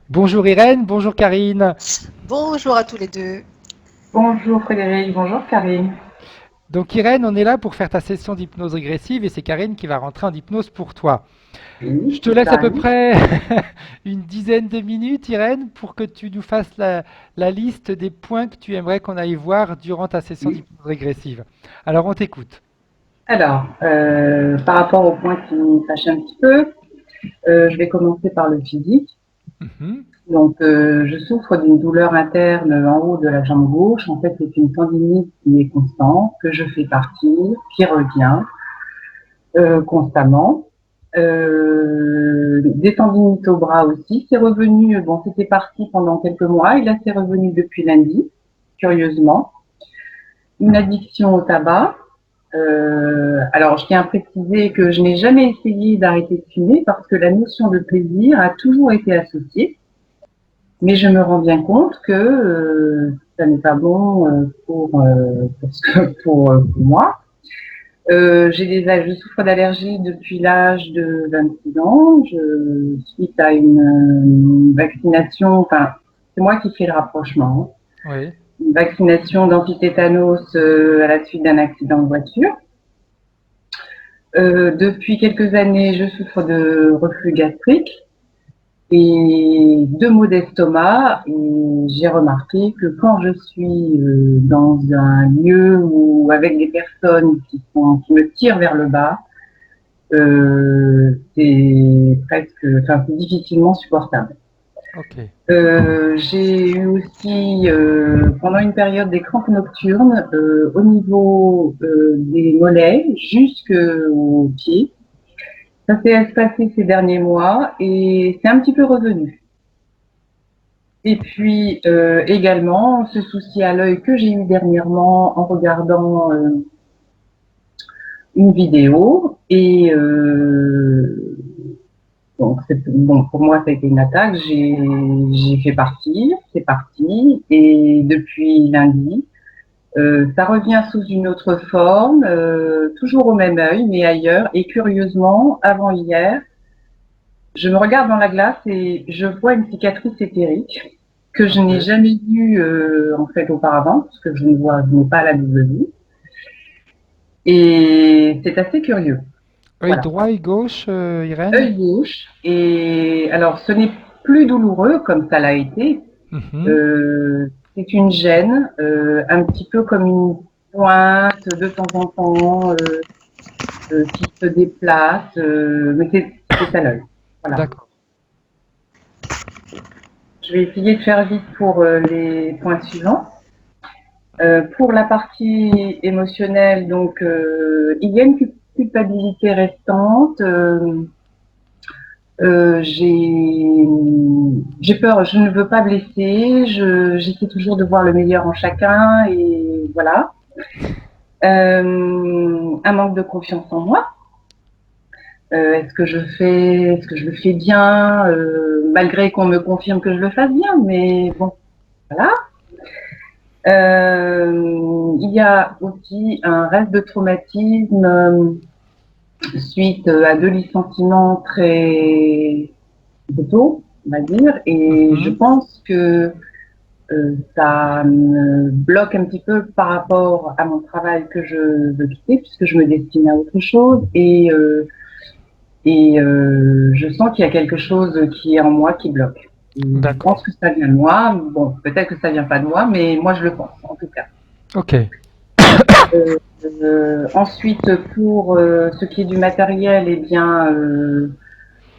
Bonjour Irène, bonjour Karine. Bonjour à tous les deux. Bonjour Frédéric, bonjour Karine. Donc Irène, on est là pour faire ta session d'hypnose régressive et c'est Karine qui va rentrer en hypnose pour toi. Je Oui, te laisse à peu j'arrive. près une dizaine de minutes Irène pour que tu nous fasses la liste des points que tu aimerais qu'on aille voir durant ta session Oui. d'hypnose régressive. Alors on t'écoute. Alors, par rapport au point qui me fâche un petit peu, je vais commencer par le physique. Mhm. Donc, je souffre d'une douleur interne en haut de la jambe gauche. En fait, c'est une tendinite qui est constante, que je fais partir, qui revient constamment. Des tendinites au bras aussi. C'est revenu, bon, c'était parti pendant quelques mois et là, c'est revenu depuis lundi, curieusement. Une addiction au tabac. Alors, je tiens à préciser que je n'ai jamais essayé d'arrêter de fumer parce que la notion de plaisir a toujours été associée. Mais je me rends bien compte que ça n'est pas bon pour moi. Je souffre d'allergies depuis l'âge de 26 ans. Suite à une vaccination, enfin, c'est moi qui fais le rapprochement. Oui. Une vaccination d'antitétanos à la suite d'un accident de voiture. Depuis quelques années, je souffre de reflux gastrique et de maux d'estomac. Et j'ai remarqué que quand je suis dans un lieu ou avec des personnes qui me tirent vers le bas, c'est difficilement supportable. Ok. J'ai eu aussi pendant une période des crampes nocturnes au niveau des mollets jusqu'aux pieds. Ça s'est espacé ces derniers mois et c'est un petit peu revenu. Et puis également ce souci à l'œil que j'ai eu dernièrement en regardant une vidéo et donc bon pour moi ça a été une attaque. J'ai fait partir, c'est parti et depuis lundi ça revient sous une autre forme, toujours au même œil mais ailleurs et curieusement avant hier je me regarde dans la glace et je vois une cicatrice éthérique que je n'ai Ok. jamais vue en fait auparavant, parce que je n'ai pas la double vue. Et c'est assez curieux. Œil Voilà. droit et gauche, Irène. Œil gauche. Et alors, ce n'est plus douloureux comme ça l'a été. Mhm. Euh, c'est une gêne, un petit peu comme une pointe de temps en temps qui se déplace, mais c'est à l'œil. Voilà. D'accord. Je vais essayer de faire vite pour les points suivants. Pour la partie émotionnelle, donc il y a une culpabilité restante. J'ai peur, je ne veux pas blesser. J'essaie toujours de voir le meilleur en chacun et voilà. Un manque de confiance en moi. Est-ce que je le fais bien, malgré qu'on me confirme que je le fasse bien, mais bon, voilà. Il y a aussi un reste de traumatisme suite à deux licenciements très tôt, on va dire, et je Mhm. pense que ça me bloque un petit peu par rapport à mon travail que je veux quitter, puisque je me destine à autre chose, et je sens qu'il y a quelque chose qui est en moi qui bloque. Et je pense D'accord. que ça vient de moi. Bon, peut-être que ça vient pas de moi, mais moi je le pense, en tout cas. Ok. Ensuite, pour ce qui est du matériel, eh bien,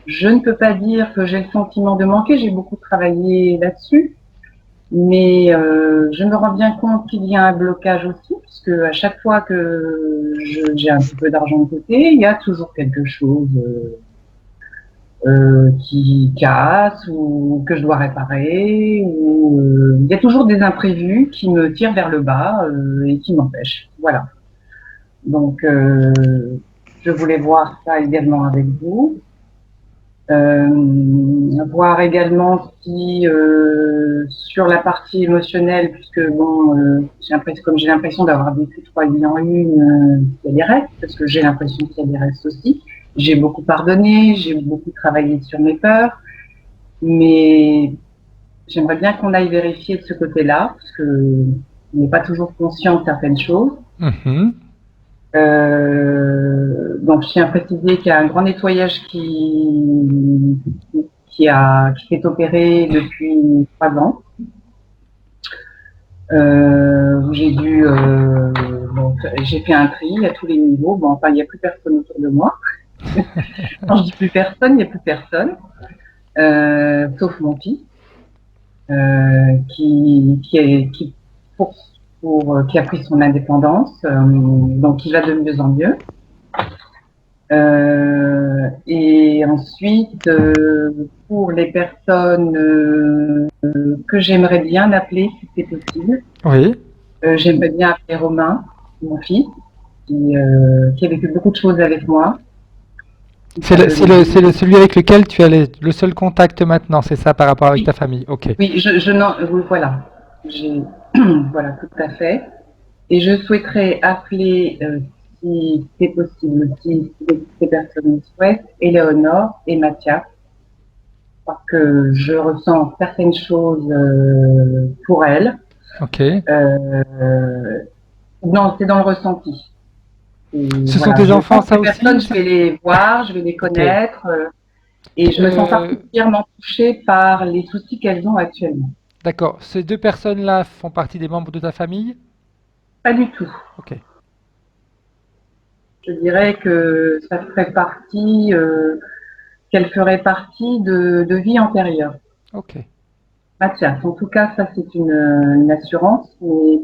je ne peux pas dire que j'ai le sentiment de manquer. J'ai beaucoup travaillé là-dessus, mais je me rends bien compte qu'il y a un blocage aussi, puisque à chaque fois que j'ai un petit peu d'argent de côté, il y a toujours quelque chose qui casse ou que je dois réparer. Ou, il y a toujours des imprévus qui me tirent vers le bas et qui m'empêchent. Voilà. Donc, je voulais voir ça également avec vous. Voir également si sur la partie émotionnelle, puisque bon, comme j'ai l'impression d'avoir vécu 3 vies en une, il y a des restes, parce que j'ai l'impression qu'il y a des restes aussi. J'ai beaucoup pardonné, j'ai beaucoup travaillé sur mes peurs, Mais j'aimerais bien qu'on aille vérifier de ce côté-là, parce que on n'est pas toujours conscient de certaines choses. Mhm. Donc, je tiens à préciser qu'il y a un grand nettoyage qui s'est opéré depuis 3 ans. Où j'ai fait un tri à tous les niveaux. Bon, enfin, il n'y a plus personne autour de moi. Quand je dis plus personne, il n'y a plus personne, sauf mon fils, qui qui a pris son indépendance, donc il va de mieux en mieux. Et ensuite, pour les personnes que j'aimerais bien appeler, si c'est possible, Oui. j'aimerais bien appeler Romain, mon fils, qui a vécu beaucoup de choses avec moi. C'est celui avec lequel tu as le seul contact maintenant, c'est ça par rapport avec ta Oui, famille. Ok. oui, oui, voilà. J'ai, voilà, tout à fait. Et je souhaiterais appeler, si c'est possible, si ces personnes le souhaitent, Éléonore et Mathias, parce que je ressens certaines choses pour elles. Ok. Non, c'est dans le ressenti. Et Ce sont voilà, tes je enfants, pense que ça ces personnes, aussi? je vais les voir, je vais les Ok. connaître, et je me sens Euh, particulièrement touchée par les soucis qu'elles ont actuellement. d'accord. Ces deux personnes-là font partie des membres de ta famille? Pas du tout. Ok. Je dirais que ça ferait partie, qu'elle ferait partie de vie antérieure. Ok. Mathias, en tout cas, ça c'est une assurance, mais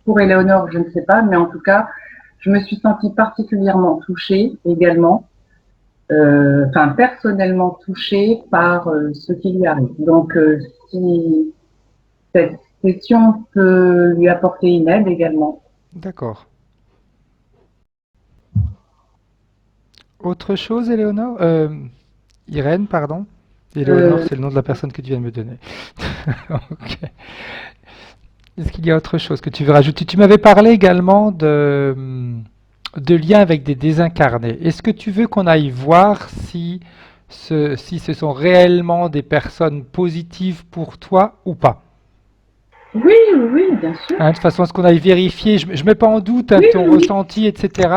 pour Éléonore, je ne sais pas, mais en tout cas, je me suis sentie particulièrement touchée également, enfin personnellement touchée par ce qui lui arrive. Donc, si cette session peut lui apporter une aide également. D'accord. Autre chose, Éléonore? Irène, pardon. Éléonore, Euh, c'est le nom de la personne que tu viens de me donner. Ok. Est-ce qu'il y a autre chose que tu veux rajouter? Tu m'avais parlé également de liens avec des désincarnés. Est-ce que tu veux qu'on aille voir si ce sont réellement des personnes positives pour toi ou pas? oui, oui, oui, bien sûr. Hein, de façon à ce qu'on aille vérifier. Je ne mets pas en doute hein, Oui, ton oui, ressenti, etc.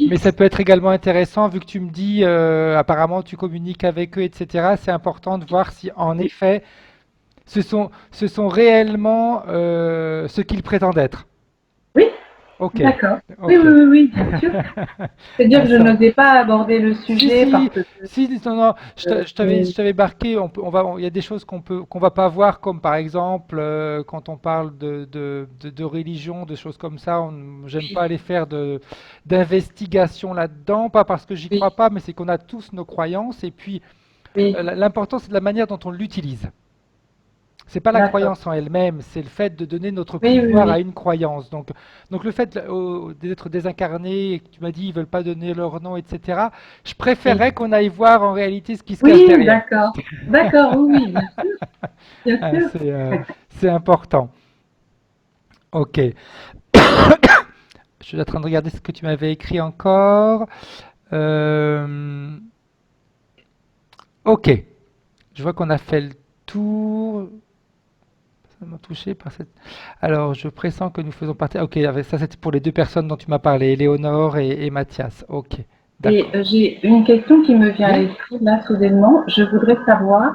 Mais oui. ça peut être également intéressant, vu que tu me dis, apparemment, tu communiques avec eux, etc. C'est important de voir si, en Oui, effet, ce sont réellement ce qu'ils prétendent être. oui, Ok, d'accord. Oui, oui, ok. oui, oui, bien sûr. C'est-à-dire Ah, que je ça. n'osais pas aborder le Si, sujet si, parce que si, non, non, euh, je t'avais marqué, il y a des choses qu'on va pas voir, comme par exemple, quand on parle de religion, de choses comme ça, j'aime pas oui, aller faire d'investigation là-dedans, pas parce que j'y oui, crois pas, mais c'est qu'on a tous nos croyances, et puis oui, l'important c'est de la manière dont on l'utilise. C'est pas la d'accord. croyance en elle-même, c'est le fait de donner notre Oui, oui, pouvoir à oui, une croyance. Donc le fait d'être désincarné, et que tu m'as dit ils veulent pas donner leur nom, etc. Je oui. préférerais qu'on aille voir en réalité ce qui se cache Oui, derrière. d'accord. D'accord, oui, oui, bien Hein, sûr. c'est important. Ok. Je suis en train de regarder ce que tu m'avais écrit encore. Euh, ok. Je vois qu'on a fait le tour. Ça m'a touché par cette. Alors, je pressens que nous faisons partie. Ok, ça c'était pour les deux personnes dont tu m'as parlé, Éléonore et Mathias. Ok, Et d'accord. j'ai une question qui me vient à Oui? l'esprit là soudainement. Je voudrais savoir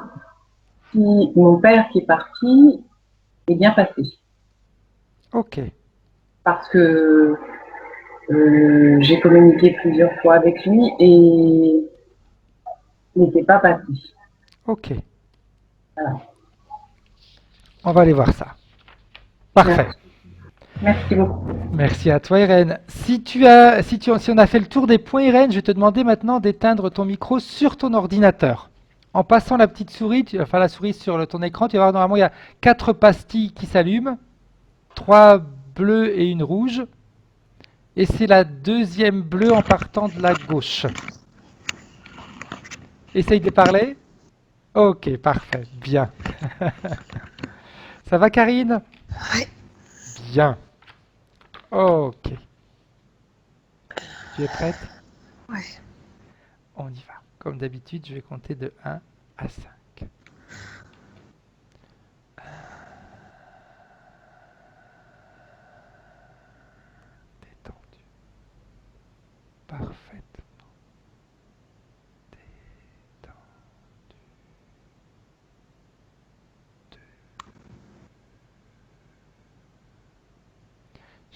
si mon père qui est parti est bien passé. Ok, Parce que j'ai communiqué plusieurs fois avec lui et il n'était pas passé. ok. Voilà. On va aller voir ça. Parfait. Merci. Merci beaucoup. Merci à toi, Irène. Si on a fait le tour des points, Irène, je vais te demander maintenant d'éteindre ton micro sur ton ordinateur. En passant la petite souris, enfin la souris sur ton écran, tu vas voir normalement il y a quatre pastilles qui s'allument, trois bleues et une rouge. Et c'est la deuxième bleue en partant de la gauche. Essaye de parler. Ok, parfait, bien. Ça va, Karine? Ouais, Bien. Ok. Tu es prête? ouais. On y va. Comme d'habitude, je vais compter de 1 à 5.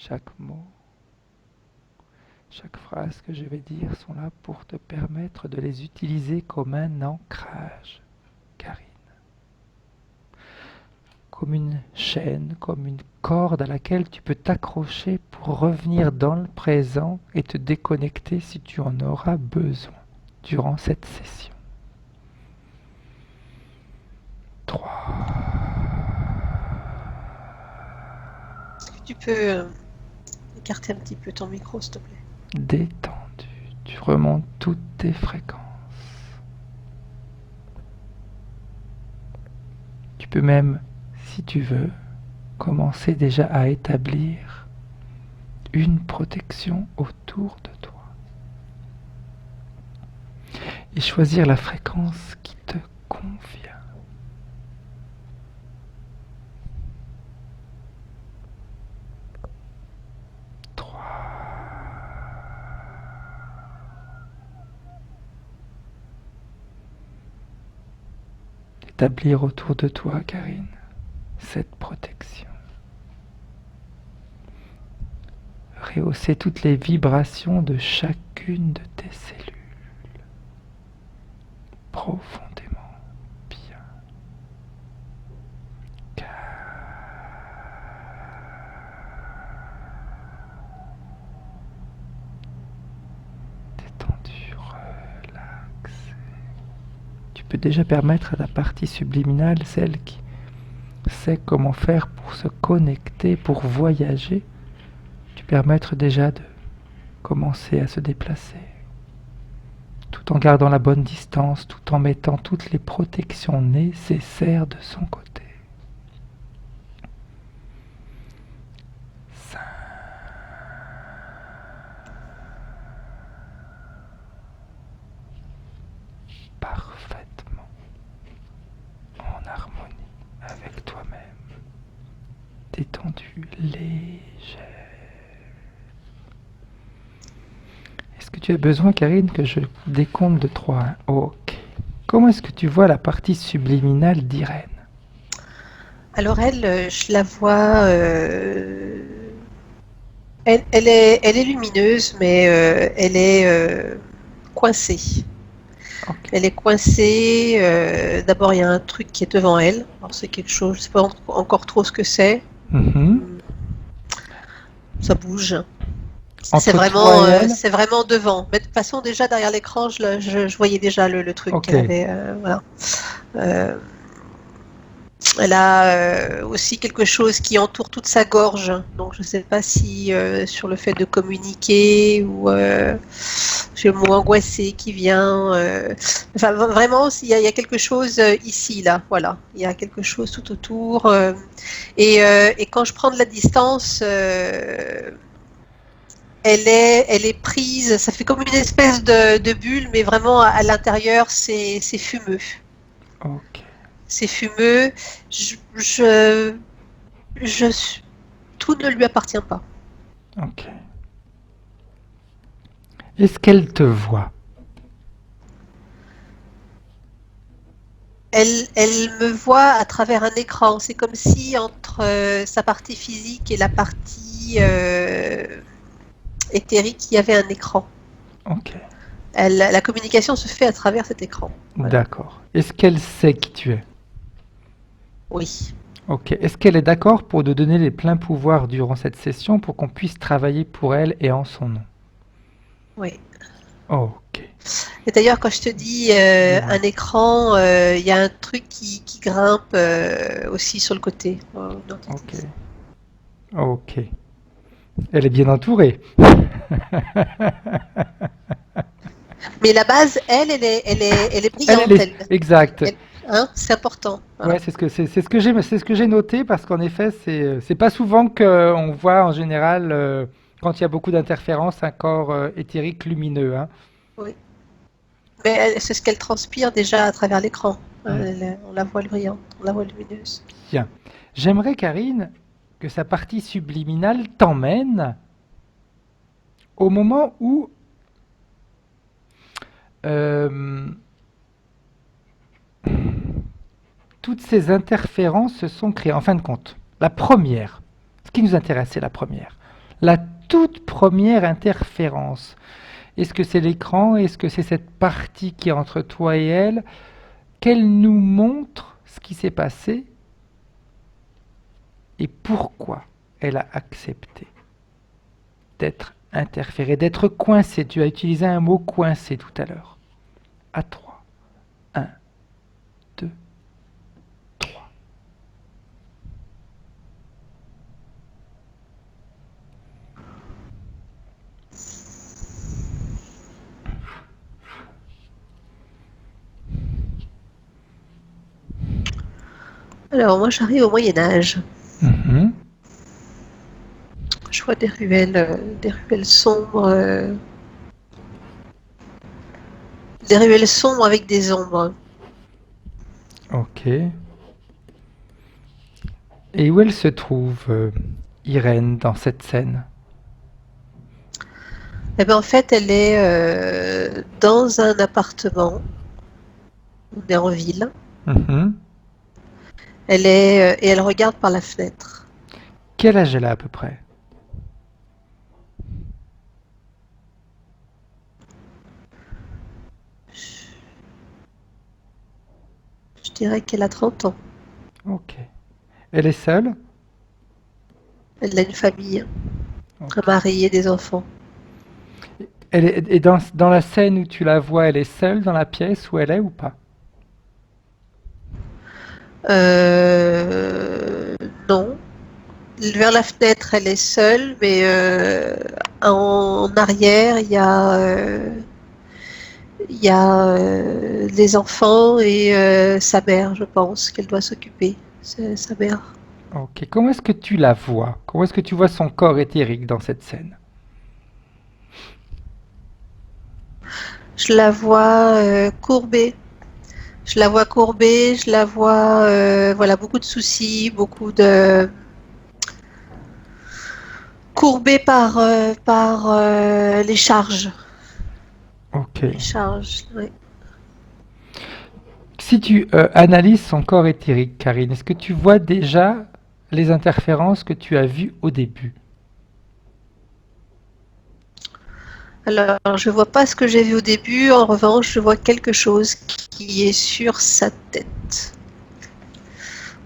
chaque mot, chaque phrase que je vais dire sont là pour te permettre de les utiliser comme un ancrage, Karine. Comme une chaîne, comme une corde à laquelle tu peux t'accrocher pour revenir dans le présent et te déconnecter si tu en auras besoin durant cette session. 3. Est-ce que tu peux écarter un petit peu ton micro, s'il te plaît? Détendu, tu remontes toutes tes fréquences. Tu peux même, si tu veux, commencer déjà à établir une protection autour de toi. Et choisir la fréquence qui te convient. 3. Établir autour de toi, Karine, cette protection. Rehausser toutes les vibrations de chacune de tes cellules. Profondément bien. Détendu, relaxé. Tu peux déjà permettre à ta partie subliminale, celle qui sait comment faire pour se connecter, pour voyager, tu permettre déjà de commencer à se déplacer, tout en gardant la bonne distance, tout en mettant toutes les protections nécessaires de son côté. 5. Parfaitement en harmonie avec toi-même, détendu, léger. Est-ce que tu as besoin, Karine, que je décompte de 3 à 1? Ok. Comment est-ce que tu vois la partie subliminale d'Irène? Alors elle, je la vois, elle est lumineuse, mais elle est coincée. Ok. Elle est coincée. D'abord, il y a un truc qui est devant elle. Alors c'est quelque chose, je ne sais pas encore trop ce que c'est. Mhm. Ça bouge. Entre C'est toi et elle? c'est vraiment devant. Mais de toute façon, déjà derrière l'écran, je voyais déjà le truc Ok. qu'elle avait. Voilà. Euh, Elle a aussi quelque chose qui entoure toute sa gorge, donc je ne sais pas si sur le fait de communiquer ou j'ai le mot angoissé qui vient. Enfin, vraiment, il y a quelque chose ici, là, voilà. Il y a quelque chose tout autour. Et quand je prends de la distance, elle est prise, ça fait comme une espèce de bulle, mais vraiment à l'intérieur, c'est fumeux. Ok. C'est fumeux. Je, je, je- Tout ne lui appartient pas. Ok. Est-ce qu'elle te voit? Elle me voit à travers un écran. C'est comme si entre sa partie physique et la partie éthérique, il y avait un écran. Ok. La communication se fait à travers cet écran. Voilà. D'accord. Est-ce qu'elle sait qui tu es? Oui. Ok. Est-ce qu'elle est d'accord pour te donner les pleins pouvoirs durant cette session pour qu'on puisse travailler pour elle et en son nom? Oui. Ok. Et d'ailleurs, quand je te dis Dis-moi. un écran, il y a un truc qui grimpe aussi sur le côté. Ok. Ok. Elle est bien entourée. Mais la base, elle est Elle brillante. est exact. Hein, c'est important. Ouais, Voilà. c'est ce que j'ai noté parce qu'en effet, c'est pas souvent qu'on voit en général quand il y a beaucoup d'interférences un corps éthérique lumineux, hein. Oui. Mais c'est ce qu'elle transpire déjà à travers l'écran. Hmm. On la voit brillante, on la voit lumineuse. Bien. J'aimerais, Karine, que sa partie subliminale t'emmène au moment où euh, toutes ces interférences se sont créées. En fin de compte, la première, ce qui nous intéresse, c'est la première. La toute première interférence. Est-ce que c'est l'écran? Est-ce que c'est cette partie qui est entre toi et elle? Qu'elle nous montre ce qui s'est passé et pourquoi elle a accepté d'être interférée, d'être coincée. Tu as utilisé un mot coincé tout à l'heure. À 3. 1, 2, 3. Alors moi j'arrive au Moyen Âge. Mhm. Je vois des ruelles sombres, des ruelles sombres avec des ombres. Ok. Et où elle se trouve, Irène, dans cette scène? Et ben en fait elle est dans un appartement. On est en ville. Mhm. Elle est et elle regarde par la fenêtre. Quel âge elle a à peu près? Je dirais qu'elle a 30 ans. Ok. Elle est seule? Elle a une famille, un Ok. mari et des enfants. Et dans la scène où tu la vois, elle est seule dans la pièce où elle est ou pas? Euh, non. Vers la fenêtre, elle est seule, mais en arrière, il y a les enfants et sa mère, je pense, qu'elle doit s'occuper. C'est sa mère. Ok. Comment est-ce que tu la vois? Comment est-ce que tu vois son corps éthérique dans cette scène? Je la vois courbée. Je la vois courbée, je la vois, voilà, beaucoup de soucis, beaucoup de courbée par les charges. Ok. Les charges, ouais. Si tu analyses son corps éthérique, Karine, est-ce que tu vois déjà les interférences que tu as vues au début? Alors, je vois pas ce que j'ai vu au début. En revanche, je vois quelque chose qui est sur sa tête.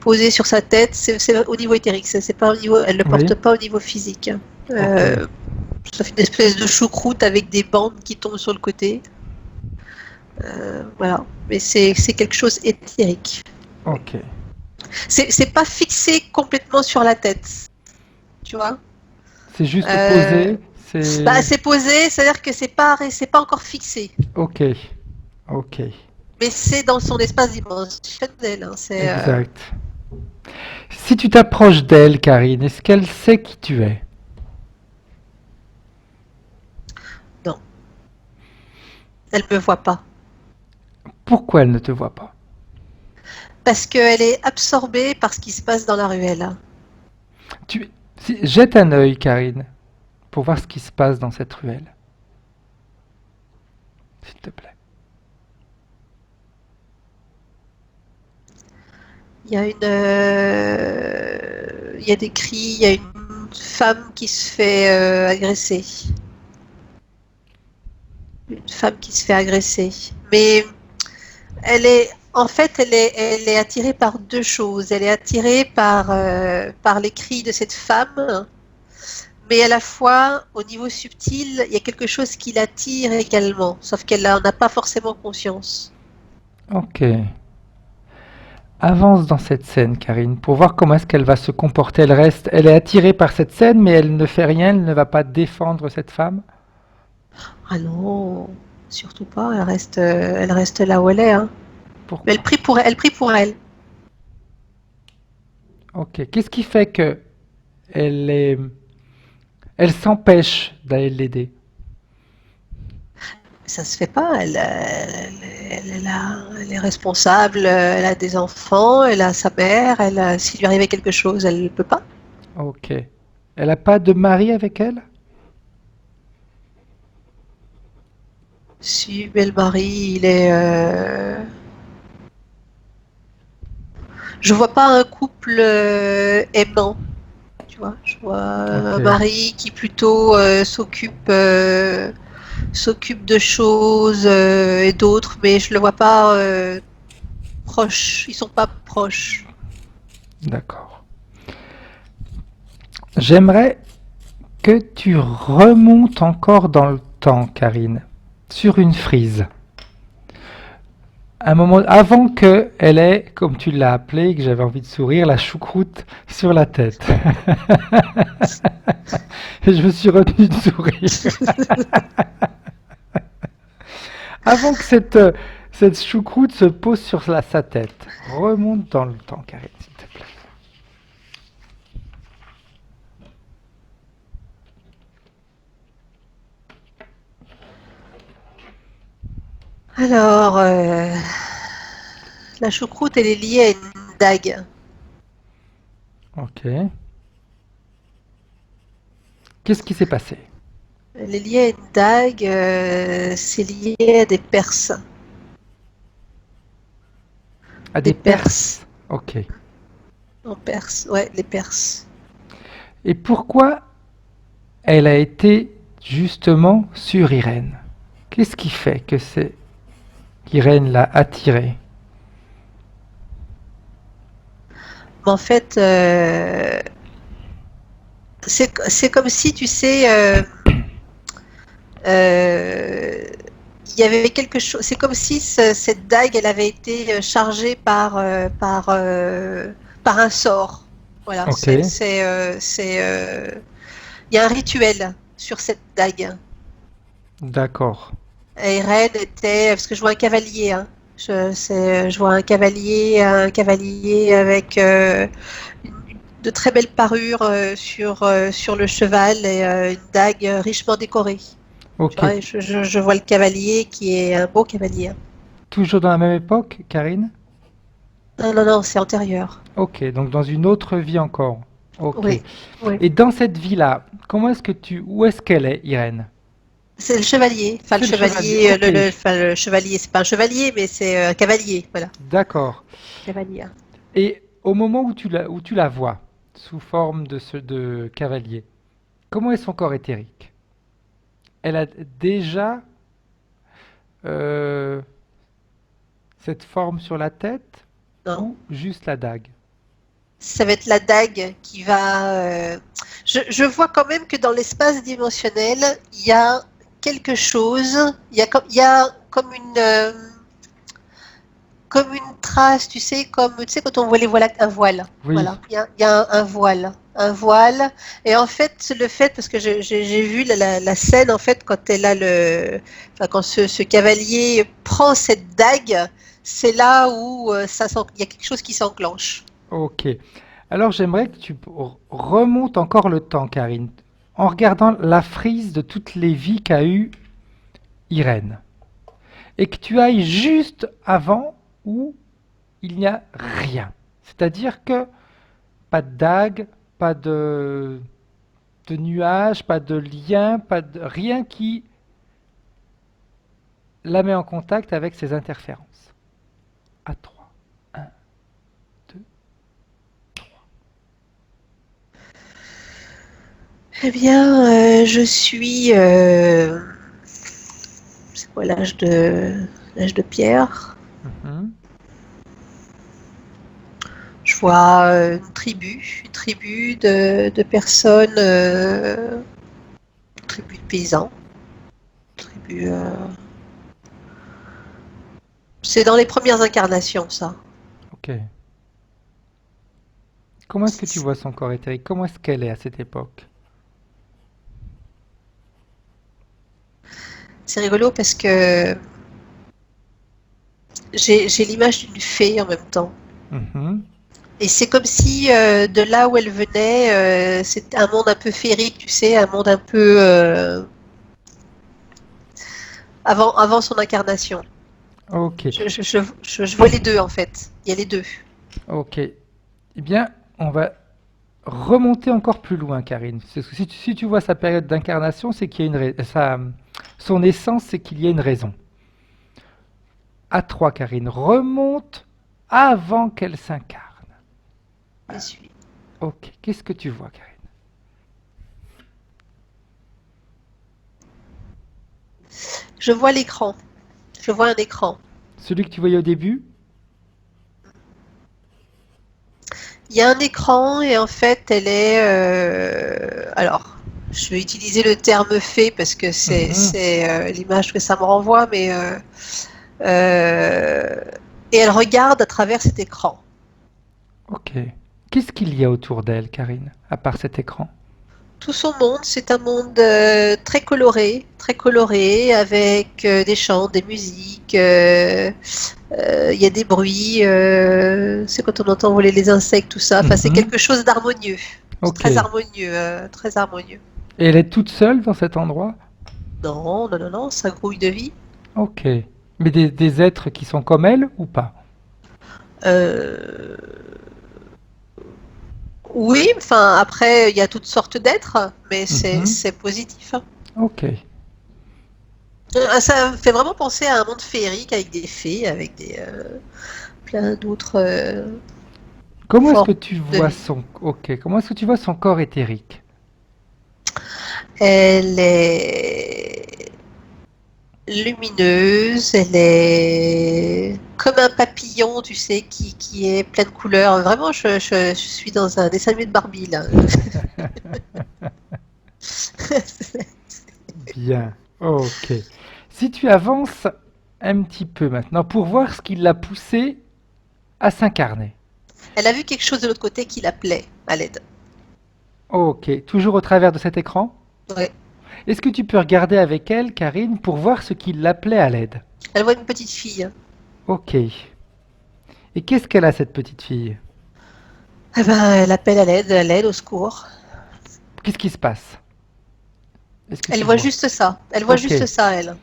Posé sur sa tête, c'est au niveau éthérique. C'est pas au niveau, elle ne le Oui. porte pas au niveau physique. Ok. Euh, Ça fait une espèce de choucroute avec des bandes qui tombent sur le côté. Voilà. Mais c'est quelque chose éthérique. Oui. Ok. C'est pas fixé complètement sur la tête. Tu vois? C'est juste Euh, posé. C'est. C'est posé, c'est-à-dire que c'est pas encore fixé. Ok. Ok. Mais c'est dans son espace dimensionnel. Hein. Exact. Si tu t'approches d'elle, Karine, est-ce qu'elle sait qui tu es? Non, elle me voit pas. Pourquoi elle ne te voit pas? Parce qu'elle est absorbée par ce qui se passe dans la ruelle. Jette un œil, Karine, pour voir ce qui se passe dans cette ruelle, s'il te plaît. Il y a des cris, il y a une femme qui se fait agresser. Une femme qui se fait agresser. Mais elle est attirée par deux choses. Elle est attirée par les cris de cette femme, mais à la fois, au niveau subtil, il y a quelque chose qui l'attire également, sauf qu'elle n'en a pas forcément conscience. Ok. Avance dans cette scène, Karine, pour voir comment est-ce qu'elle va se comporter. Elle est attirée par cette scène, mais elle ne fait rien, elle ne va pas défendre cette femme. Ah non, surtout pas. Elle reste là où elle est. Hein. Mais elle Pourquoi? prie pour elle. Elle prie pour elle. Ok. Qu'est-ce qui fait que elle est, elle s'empêche d'aller l'aider? Ça se fait pas. Elle est responsable. Elle a des enfants. Elle a sa mère. S'il lui arrivait quelque chose, elle ne peut pas. Ok. Elle n'a pas de mari avec elle? Si, mais le mari, il est. Je vois pas un couple aimant. Tu Je vois un Ok. mari qui plutôt s'occupe de choses et d'autres, mais je le vois pas proches. Ils sont pas proches. D'accord. J'aimerais que tu remontes encore dans le temps, Karine, sur une frise. Un moment avant que elle ait, comme tu l'as appelé, que j'avais envie de sourire, la choucroute sur la tête. Et je me suis retenu de sourire. Avant que cette choucroute se pose sur sa tête. Remonte dans le temps, Karine, s'il te plaît. Alors, la choucroute, elle est liée à une dague. Ok. Qu'est-ce qui s'est passé? Elle est liée à une dague, c'est lié à des Perses. À Des des Perses. Perses. Ok. En Perse, ouais, les Perses. Et pourquoi elle a été justement sur Irène? Qu'est-ce qui fait que c'est qu'Irène l'a attirée? En fait, c'est comme si, tu sais, euh, il y avait quelque chose. C'est comme si cette dague, elle avait été chargée par un sort. Voilà, Ok. il y a un rituel sur cette dague. D'accord. Et Ren était, parce que je vois un cavalier, hein. Je vois un cavalier avec de très belles parures sur le cheval et une dague richement décorée. Ok. Ouais, je vois le cavalier qui est un beau cavalier, hein. Toujours dans la même époque, Karine? Non, non, non, c'est antérieur. Ok, donc dans une autre vie encore. Ok. Oui, oui. Et dans cette vie-là, où est-ce qu'elle est, Irène? C'est le chevalier. Enfin, le C'est le chevalier. chevalier, Ok. enfin, le chevalier, c'est pas un chevalier, mais c'est un cavalier. Voilà, D'accord. cavalier. Et au moment où tu la vois, sous forme de cavalier, comment est son corps éthérique? Elle a déjà euh, cette forme sur la tête Non, ou juste la dague? ça va être la dague qui va. Je vois quand même que dans l'espace dimensionnel, il y a quelque chose. Il y a comme une trace, tu sais, quand on voit les voiles, un voile. Oui. Voilà, il y a un voile. Et en fait, le fait, parce que j'ai vu la scène, en fait, quand elle a enfin, quand ce cavalier prend cette dague, c'est là où il y a quelque chose qui s'enclenche. Ok. Alors j'aimerais que tu remontes encore le temps, Karine, en regardant la frise de toutes les vies qu'a eu Irène. Et que tu ailles juste avant où il n'y a rien. C'est-à-dire que pas de dague, pas de nuage, pas de lien, rien qui la met en contact avec ces interférences. À 3. 1, 2. Eh bien, je suis. C'est quoi l'âge de pierre? Mhm. Je vois une tribu de personnes, une tribu de paysans, tribu. C'est dans les premières incarnations, ça. Ok. Comment est-ce que tu vois son corps éthérique? Comment est-ce qu'elle est à cette époque? C'est rigolo parce que j'ai l'image d'une fée en même temps. Mhm. Et c'est comme si de là où elle venait, c'est un monde un peu féerique, tu sais, un monde un peu avant son incarnation. Ok. Je vois les deux en fait. Il y a les deux. Ok. Eh bien, on va remonter encore plus loin, Karine. Si tu vois sa période d'incarnation, c'est qu'il y a son essence, c'est qu'il y a une raison. À 3, Karine, remonte avant qu'elle s'incarne. Je suis. Ok, qu'est-ce que tu vois, Karine? Je vois l'écran. Je vois un écran. Celui que tu voyais au début? Il y a un écran et en fait, elle est. Alors, je vais utiliser le terme fait parce que Mhm. c'est l'image que ça me renvoie, mais euh, et elle regarde à travers cet écran. Ok. Qu'est-ce qu'il y a autour d'elle, Karine, à part cet écran? Tout son monde, c'est un monde très coloré, avec des chants, des musiques. Il y a des bruits. C'est quand on entend voler les insectes, tout ça. Enfin, c'est Mhm. quelque chose d'harmonieux. C'est Ok. très Et harmonieux, très harmonieux. elle est toute seule dans cet endroit? Non, non, non, non, ça grouille de vie. Ok. Mais des êtres qui sont comme elle ou pas? Euh, oui, enfin après il y a toutes sortes d'êtres, mais Mhm. c'est positif, hein. Ok. Ça me fait vraiment penser à un monde féerique avec des fées, avec des plein d'autres Comment est-ce formes que tu de vois vie. son... Ok. Comment est-ce que tu vois son corps éthérique? Elle est lumineuse, elle est comme un papillon, tu sais, qui est plein de couleurs. Vraiment, je suis dans un dessin animé de Barbie, là. Bien. Ok. Si tu avances un petit peu maintenant pour voir ce qui l'a poussé à s'incarner. Elle a vu quelque chose de l'autre côté qui l'appelait à l'aide. Ok. Toujours au travers de cet écran? Ouais. Est-ce que tu peux regarder avec elle, Karine, pour voir ce qui l'appelait à l'aide? Elle voit une petite fille. Ok. Et qu'est-ce qu'elle a, cette petite fille? Eh ben, elle appelle à l'aide, au secours. Qu'est-ce qui se passe? Est-ce que Elle tu voit vois? juste ça. Elle voit Ok. juste ça, elle.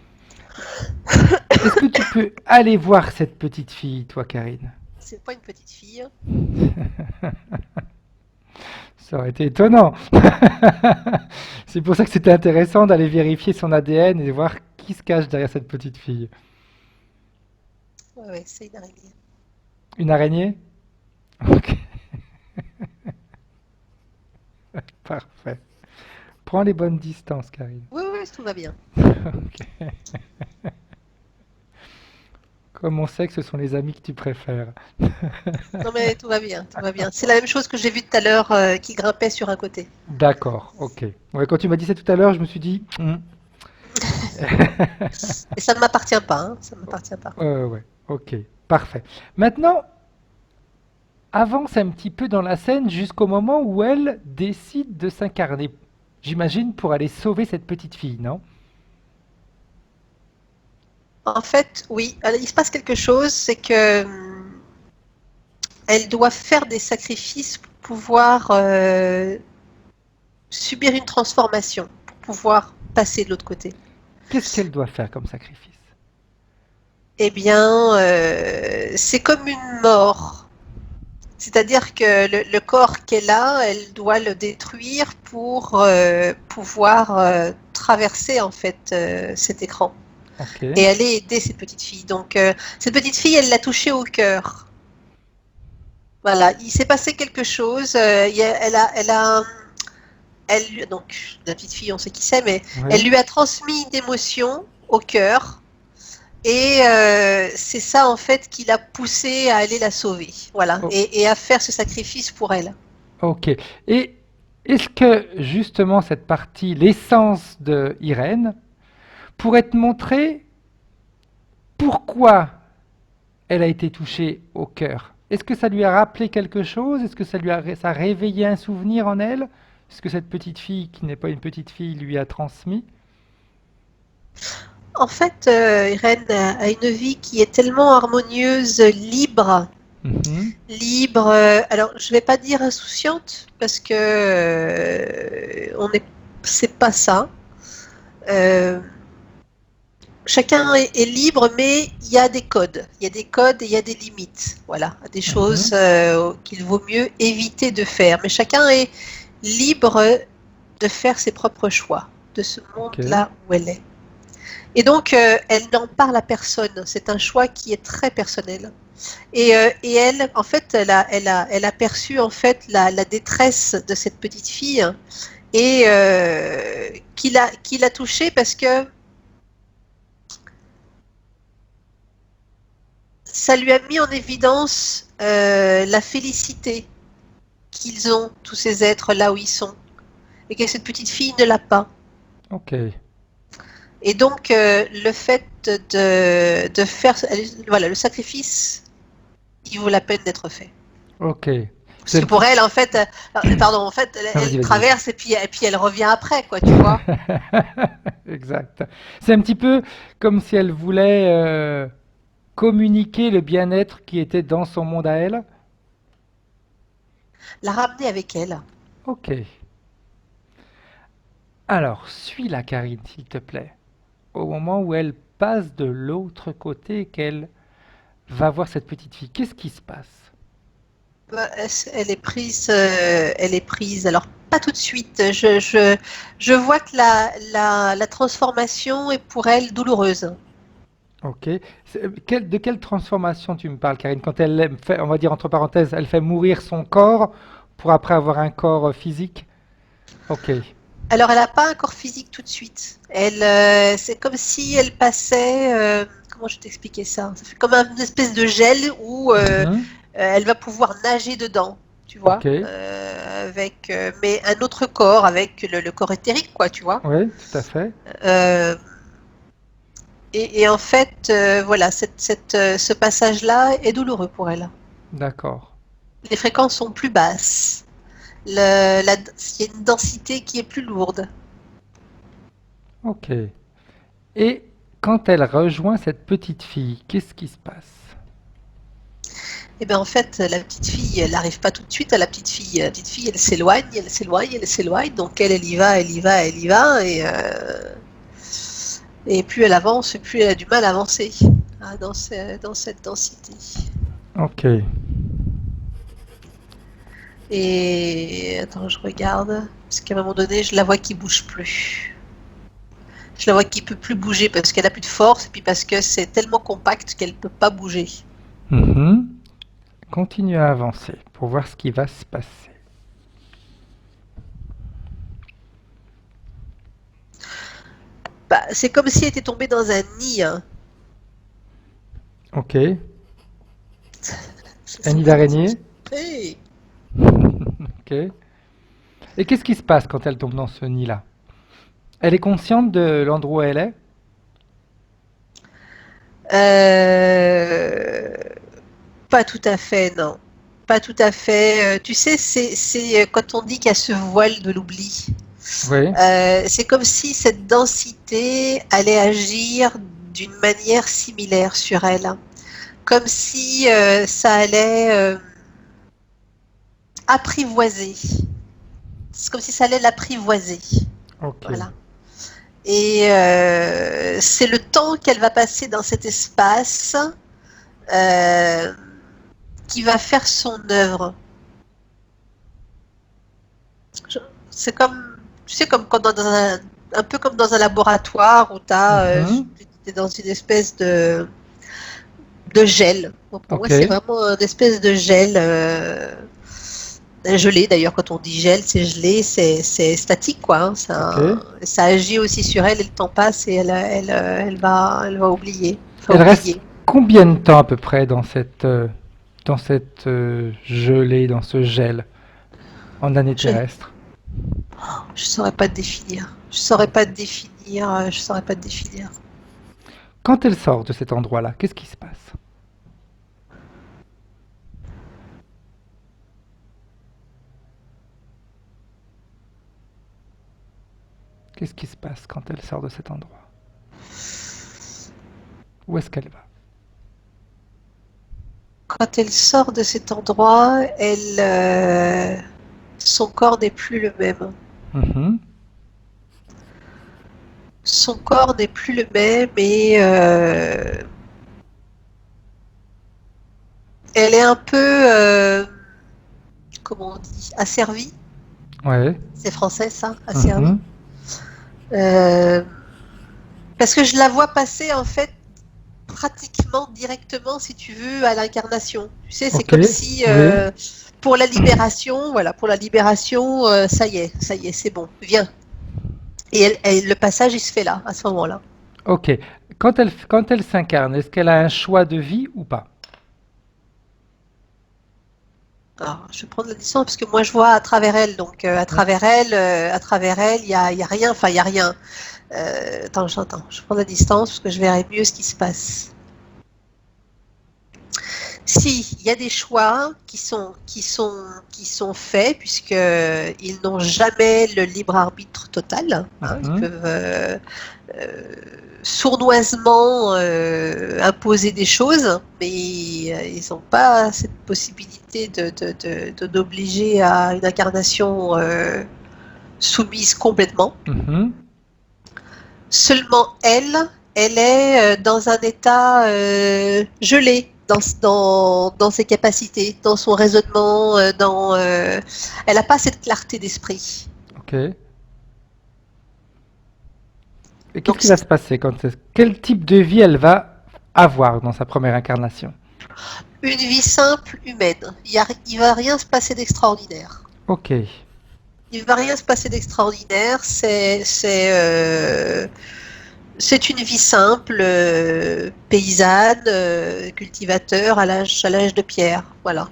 Est-ce que tu peux aller voir cette petite fille, toi, Karine? C'est pas une petite fille. Ça aurait été étonnant. C'est pour ça que c'était intéressant d'aller vérifier son ADN et de voir qui se cache derrière cette petite fille. Ouais, ouais, c'est une araignée. Une araignée? Ok, parfait. Prends les bonnes distances, Karine. Oui, oui, tout va bien. Ok. Comme on sait que ce sont les amis que tu préfères. Non, mais tout va bien, tout va bien. C'est la même chose que j'ai vu tout à l'heure qui grimpait sur un côté. D'accord, ok. Ouais, quand tu m'as dit ça tout à l'heure, je me suis dit, Et ça ne m'appartient pas, hein, ça ne m'appartient pas. ouais, ok, parfait. Maintenant, avance un petit peu dans la scène jusqu'au moment où elle décide de s'incarner. J'imagine pour aller sauver cette petite fille, non? En fait, oui, il se passe quelque chose, c'est que elle doit faire des sacrifices pour pouvoir subir une transformation, pour pouvoir passer de l'autre côté. Qu'est-ce qu'elle doit faire comme sacrifice? Eh bien, c'est comme une mort. C'est-à-dire que le corps qu'elle a, elle doit le détruire pour pouvoir traverser en fait cet écran Ok, et aller aider cette petite fille. Donc cette petite fille, elle l'a touchée au cœur. Voilà, il s'est passé quelque chose. Donc la petite fille, on sait qui c'est, mais elle oui, lui a transmis une émotion au cœur. Et c'est ça en fait qui l'a poussée à aller la sauver, voilà, oh, et à faire ce sacrifice pour elle. ok. Et est-ce que justement cette partie, l'essence de Irène, pourrait te montrer pourquoi elle a été touchée au cœur? Est-ce que ça lui a rappelé quelque chose? Est-ce que ça a réveillé un souvenir en elle? Est-ce que cette petite fille, qui n'est pas une petite fille, lui a transmis? En fait, Irène a une vie qui est tellement harmonieuse, libre, Mhm. libre. Alors, je vais pas dire insouciante parce que on est, c'est pas ça. Euh, Chacun est libre, mais il y a des codes. Il y a des codes et il y a des limites. Voilà, des choses Mhm. qu'il vaut mieux éviter de faire. Mais chacun est libre de faire ses propres choix de ce Ok. monde-là où elle est. Et donc, elle n'en parle à personne. C'est un choix qui est très personnel. Et elle, en fait, elle a perçu en fait la détresse de cette petite fille et qui l'a touchée parce que ça lui a mis en évidence la félicité qu'ils ont, tous ces êtres là où ils sont, et que cette petite fille ne l'a pas. Ok, Et donc, le fait de faire, voilà, le sacrifice, il vaut la peine d'être fait. ok. Parce C'est que un pour petit... elle, en fait, pardon, en fait, Non, vas-y, elle vas-y. traverse et puis elle revient après, quoi, tu vois. Exact. C'est un petit peu comme si elle voulait communiquer le bien-être qui était dans son monde à elle. La ramener avec elle. Ok. Alors, suis-la, Karine, s'il te plaît. Au moment où elle passe de l'autre côté, qu'elle va voir cette petite fille, qu'est-ce qui se passe? Bah, elle est prise. Alors, pas tout de suite. Je vois que la transformation est pour elle douloureuse. Ok. De quelle transformation tu me parles, Karine? Quand elle fait, on va dire entre parenthèses, elle fait mourir son corps pour après avoir un corps physique? Ok. Alors, elle n'a pas un corps physique tout de suite. C'est comme si elle passait. Comment je vais t'expliquer ça? Ça fait comme une espèce de gel où Mhm. elle va pouvoir nager dedans, tu vois, Ok. avec mais un autre corps, avec le corps éthérique, quoi, tu vois. Oui, tout à fait. Euh, et en fait, voilà, ce passage-là est douloureux pour elle. D'accord. Les fréquences sont plus basses. Il y a une densité qui est plus lourde. Ok. Et quand elle rejoint cette petite fille, qu'est-ce qui se passe? Et bien en fait, la petite fille, elle n'arrive pas tout de suite à la petite fille. La petite fille, elle s'éloigne, elle s'éloigne, elle s'éloigne. Donc elle y va, elle y va, elle y va. Et plus elle avance, plus elle a du mal à avancer dans cette densité. Ok. Et attends, je regarde. Parce qu'à un moment donné, je la vois qui bouge plus. Je la vois qui peut plus bouger parce qu'elle a plus de force et puis parce que c'est tellement compact qu'elle peut pas bouger. Mhm. Continue à avancer pour voir ce qui va se passer. Bah, c'est comme si elle était tombée dans un nid, hein. Ok. Je Un sais nid pas comment d'araignée. s'expliquer. Ok. Et qu'est-ce qui se passe quand elle tombe dans ce nid-là? Elle est consciente de l'endroit où elle est? Euh, Pas tout à fait, non. Pas tout à fait. Tu sais, c'est quand on dit qu'il y a ce voile de l'oubli. Oui. C'est comme si cette densité allait agir d'une manière similaire sur elle. Comme si ça allait apprivoiser. C'est comme si ça allait l'apprivoiser. Ok. Voilà. Et c'est le temps qu'elle va passer dans cet espace euh, qui va faire son œuvre. C'est comme, tu sais, comme quand un peu comme dans un laboratoire où Mhm. tu es dans une espèce de gel. Donc pour moi, Ok. c'est vraiment une espèce de gel gelé. D'ailleurs, quand on dit gel, c'est gelé, c'est statique, quoi, hein. Ok. Ça agit aussi sur elle et le temps passe et elle va oublier. Enfin, Elle reste oublier. combien de temps à peu près dans cette gelée, dans ce gel en année Je terrestre? je saurais pas te définir. Je saurais pas te définir. Je saurais pas te définir. Quand elle sort de cet endroit-là, qu'est-ce qui se passe? Qu'est-ce qui se passe quand elle sort de cet endroit? Où est-ce qu'elle va? Quand elle sort de cet endroit, son corps n'est plus le même. Mhm. Son corps n'est plus le même et elle est un peu, comment on dit, asservie. Ouais. C'est français ça, asservie. Mhm. Euh, Parce que je la vois passer en fait pratiquement directement, si tu veux, à l'incarnation. Tu sais, c'est Ok. comme si Oui. pour la libération, voilà, pour la libération, ça y est, c'est bon, viens. Et le passage, il se fait là, à ce moment-là. Ok. Quand elle s'incarne, est-ce qu'elle a un choix de vie ou pas? Alors, je vais prendre la distance parce que moi je vois à travers elle, donc à travers elle, il y a rien, enfin il y a rien. Attends, j'entends. Je prends la distance parce que je verrai mieux ce qui se passe. Si, il y a des choix qui sont faits puisqu'ils n'ont jamais le libre arbitre total. Hein, ils Mhm. peuvent sournoisement imposer des choses, mais ils n'ont pas cette possibilité d'obliger à une incarnation soumise complètement. Mhm. Seulement elle est dans un état gelé dans ses capacités, dans son raisonnement, elle n'a pas cette clarté d'esprit. Ok. Et qu'est-ce Donc qui va se passer quel type de vie elle va avoir dans sa première incarnation? une vie simple humaine, il va rien se passer d'extraordinaire. Ok. Il va rien se passer d'extraordinaire, c'est une vie simple, paysanne, cultivateur à l'âge de pierre. Voilà,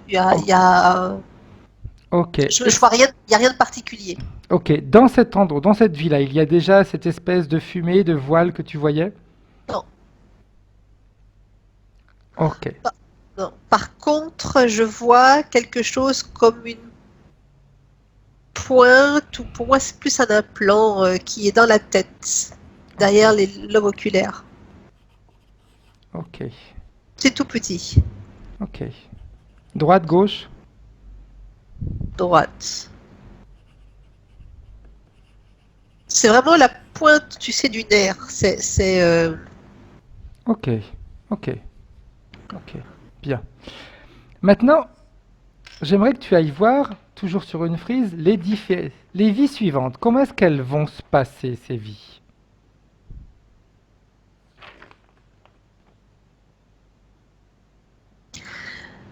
Oh, ok. je vois rien, il y a rien de particulier. Ok. Dans cet endroit, dans cette vie-là, il y a déjà cette espèce de fumée, de voile que tu voyais? Non, Ok. pas- non. Par contre, je vois quelque chose comme une pointe, ou pour moi c'est plus un implant qui est dans la tête, Ok. derrière les lobes oculaires. Ok. C'est tout petit, Ok. Droite, gauche? droite. C'est vraiment la pointe, tu sais, du nerf. Ok. Ok. Ok. Bien. Maintenant, j'aimerais que tu ailles voir, toujours sur une frise, les vies suivantes. Comment est-ce qu'elles vont se passer, ces vies?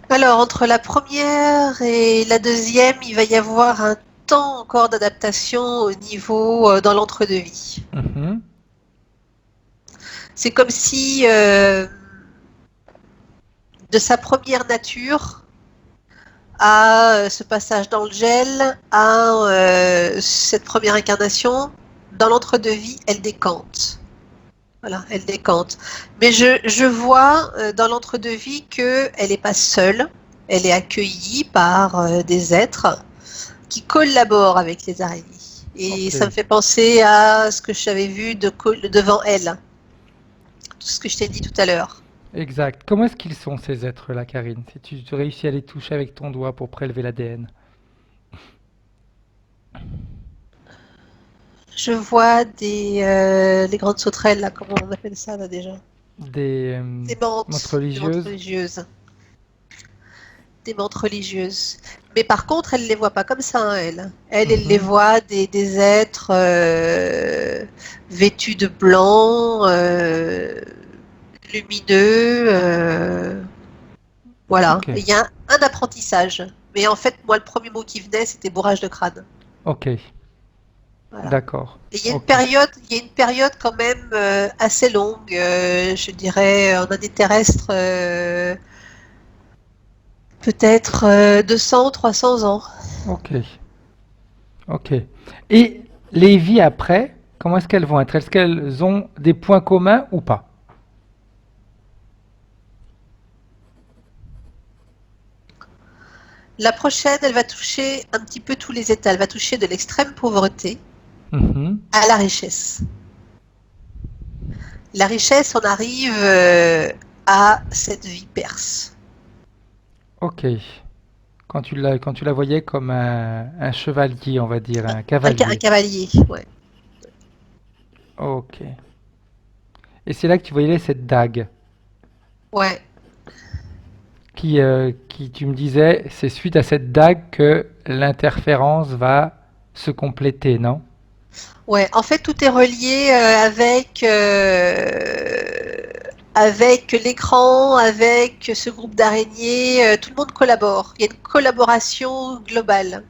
Alors, entre la première et la deuxième, il va y avoir un temps encore d'adaptation au niveau dans l'entre-deux-vie. Mhm. C'est comme si de sa première nature à ce passage dans le gel, à cette première incarnation, dans l'entre-deux-vie, elle décante. Voilà, elle décante. Mais je vois dans l'entre-deux-vie qu'elle n'est pas seule, elle est accueillie par des êtres qui collaborent avec les araignées. Et Ok. ça me fait penser à ce que j'avais vu devant elle, tout ce que je t'ai dit tout à l'heure. Exact. Comment est-ce qu'ils sont, ces êtres-là, Karine, si tu réussis à les toucher avec ton doigt pour prélever l'ADN? Je vois les grandes sauterelles, là, comment on appelle ça là déjà? Des montres Des menthes religieuses? religieuses. Des menthes religieuses. Mais par contre, elle ne les voit pas comme ça, hein, elle. Elle les Mhm. voit des êtres vêtus de blanc, lumineux. Voilà. Ok. Il y a un apprentissage. Mais en fait, moi, le premier mot qui venait, c'était bourrage de crâne. Ok. Voilà. D'accord. Et Ok. il y a une période quand même assez longue, je dirais, en année terrestre, peut-être 200 ou 300 ans. Ok. Ok. Et les vies après, comment est-ce qu'elles vont être? Est-ce qu'elles ont des points communs ou pas? La prochaine, elle va toucher un petit peu tous les états. Elle va toucher de l'extrême pauvreté Mhm. à la richesse. La richesse, on arrive à cette vie perse. Ok. Quand tu la voyais comme un chevalier, on va dire, un Un cavalier. cavalier, ouais. Ok. Et c'est là que tu voyais cette dague Ouais. qui, tu me disais, c'est suite à cette dague que l'interférence va se compléter, non? Ouais, en fait, tout est relié avec l'écran, avec ce groupe d'araignées. Tout le monde collabore. Il y a une collaboration globale.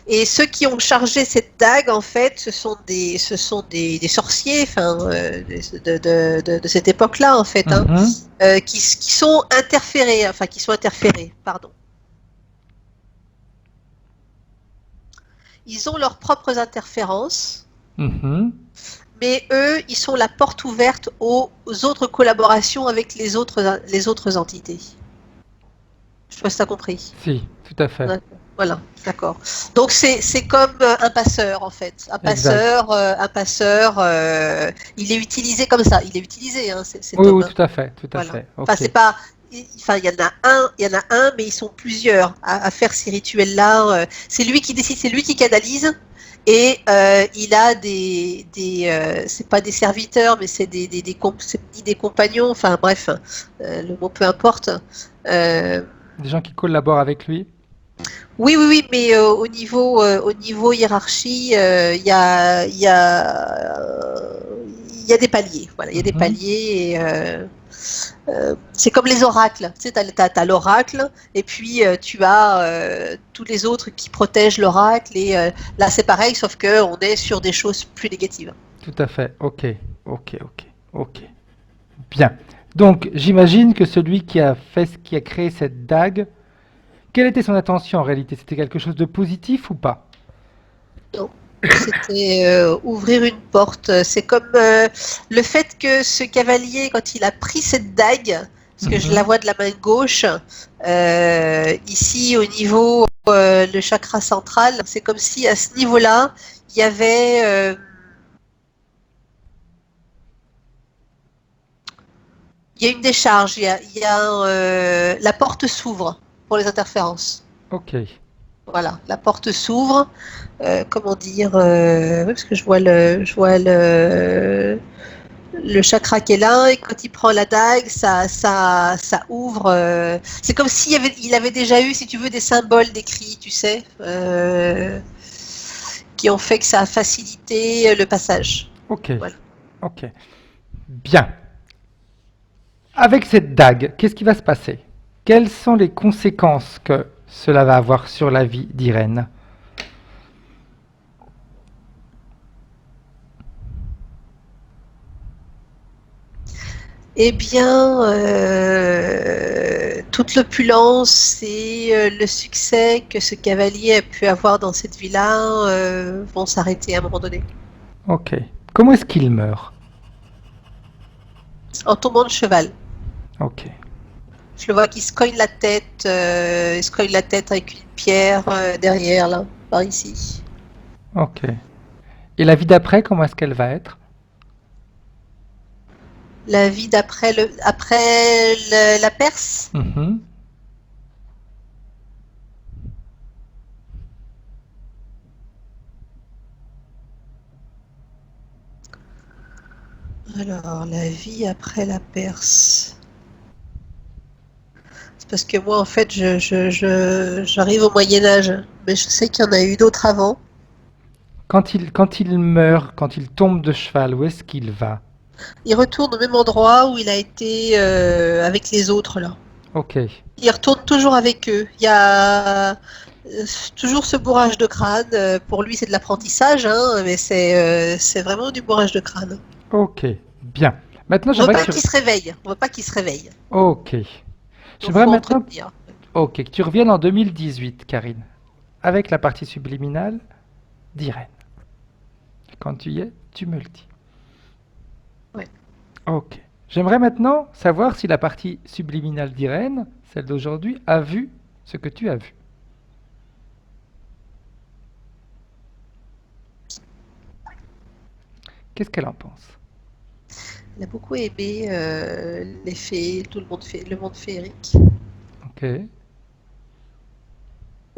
Et ceux qui ont chargé cette dague, en fait, ce sont des sorciers, enfin, de cette époque-là, en fait, hein, Mhm. qui sont interférés, enfin, qui sont interférés, pardon. ils ont leurs propres interférences, Mhm. mais eux, ils sont la porte ouverte aux autres collaborations avec les autres entités. Je sais pas si tu as compris. Si, tout à fait. D'accord. Voilà, d'accord. Donc c'est comme un passeur en fait. Exact. Un passeur, il est utilisé comme ça. Il est utilisé, hein, cet Oui, homme. oui, Hein. tout à fait, tout à Voilà. fait. Enfin, Ok. c'est pas. Enfin, il y en a un, mais ils sont plusieurs à faire ces rituels-là. C'est lui qui décide, c'est lui qui canalise. Et il a c'est pas des serviteurs, mais c'est c'est ni des compagnons. Enfin bref, le mot peu importe. Euh, Des gens qui collaborent avec lui. oui, oui, oui, mais au niveau hiérarchie, il y a des paliers. Voilà, il y a des Mhm. paliers. Et, c'est comme les oracles. Tu sais, t'as l'oracle, et puis tu as tous les autres qui protègent l'oracle. Et là, c'est pareil, sauf que on est sur des choses plus négatives. Tout à fait. Ok, ok, ok, ok. Bien. Donc, j'imagine que celui qui a créé cette dague, quelle était son intention en réalité? C'était quelque chose de positif ou pas? Non. C'était ouvrir une porte. C'est comme le fait que ce cavalier, quand il a pris cette dague, parce que je la Mhm. vois de la main gauche, ici au niveau le chakra central, c'est comme si à ce niveau-là, il y avait, il y a une décharge, la porte s'ouvre pour les interférences. Ok. Voilà, la porte s'ouvre. Comment dire oui, parce que je vois le chakra qui est là, et quand il prend la dague, ça ouvre. C'est comme il avait déjà eu, si tu veux, des symboles décrits, tu sais, qui ont fait que ça a facilité le passage. Ok. Voilà. Ok. Bien. Avec cette dague, qu'est-ce qui va se passer? Quelles sont les conséquences que cela va avoir sur la vie d'Irène? Eh bien, toute l'opulence et le succès que ce cavalier a pu avoir dans cette vie-là vont s'arrêter à un moment donné. Ok. Comment est-ce qu'il meurt? En tombant de cheval. Ok. Je le vois qui se cogne la tête, il se cogne la tête avec une pierre derrière, là, par ici. Ok. Et la vie d'après, comment est-ce qu'elle va être? La vie la Perse. Mhm. Alors, la vie après la Perse. C'est parce que moi, en fait, j'arrive au Moyen Âge, mais je sais qu'il y en a eu d'autres avant. Quand il meurt, quand il tombe de cheval, où est-ce qu'il va? Il retourne au même endroit où il a été avec les autres, là. Ok. Il retourne toujours avec eux. Il y a toujours ce bourrage de crâne. Pour lui, c'est de l'apprentissage, hein, mais c'est vraiment du bourrage de crâne. Ok. Bien. Maintenant, On veut j'aimerais que pas tu... qu'il se réveille. On veut pas qu'il se réveille. Ok. Donc, J'aimerais faut maintenant... entretenir. Ok, que tu reviennes en 2018, Karine, avec la partie subliminale d'Irène. Quand tu y es, tu me le dis. Ouais. Ok. J'aimerais maintenant savoir si la partie subliminale d'Irène, celle d'aujourd'hui, a vu ce que tu as vu. Qu'est-ce qu'elle en pense? Il a beaucoup aimé les fées, le monde féerique. Ok. Le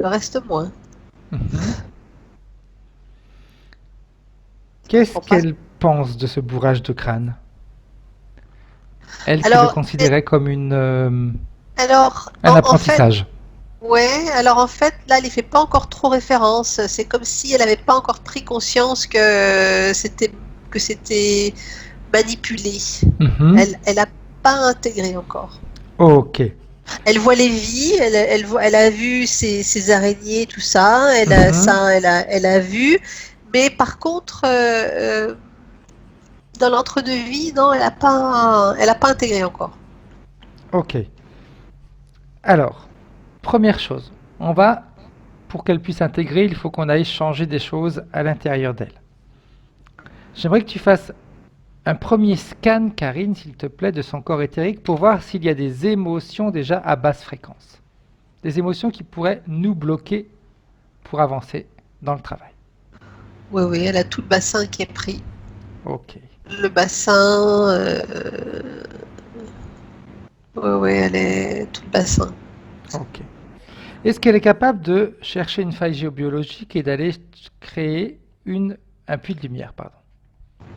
reste moins. Mhm. Je Qu'est-ce comprends pas. qu'elle pense de ce bourrage de crâne? Elle qui le Alors, considérait comme un en fait, apprentissage. ouais. Alors en fait, là, elle y fait pas encore trop référence. C'est comme si elle avait pas encore pris conscience que c'était manipulé. Mhm. Elle a pas intégré encore. Ok. Elle voit les vies, elle a vu ces araignées, tout ça, Mhm. elle a vu, mais par contre, dans l'entre-deux-vie, non, elle a pas intégré encore. Ok. Alors, première chose, on va pour qu'elle puisse intégrer, il faut qu'on aille changer des choses à l'intérieur d'elle. J'aimerais que tu fasses un premier scan, Karine, s'il te plaît, de son corps éthérique pour voir s'il y a des émotions déjà à basse fréquence. Des émotions qui pourraient nous bloquer pour avancer dans le travail. Oui, oui, elle a tout le bassin qui est pris. Ok. Le bassin, oui, oui, elle est tout le bassin. Ok. Est-ce qu'elle est capable de chercher une faille géobiologique et d'aller créer un puits de lumière, pardon.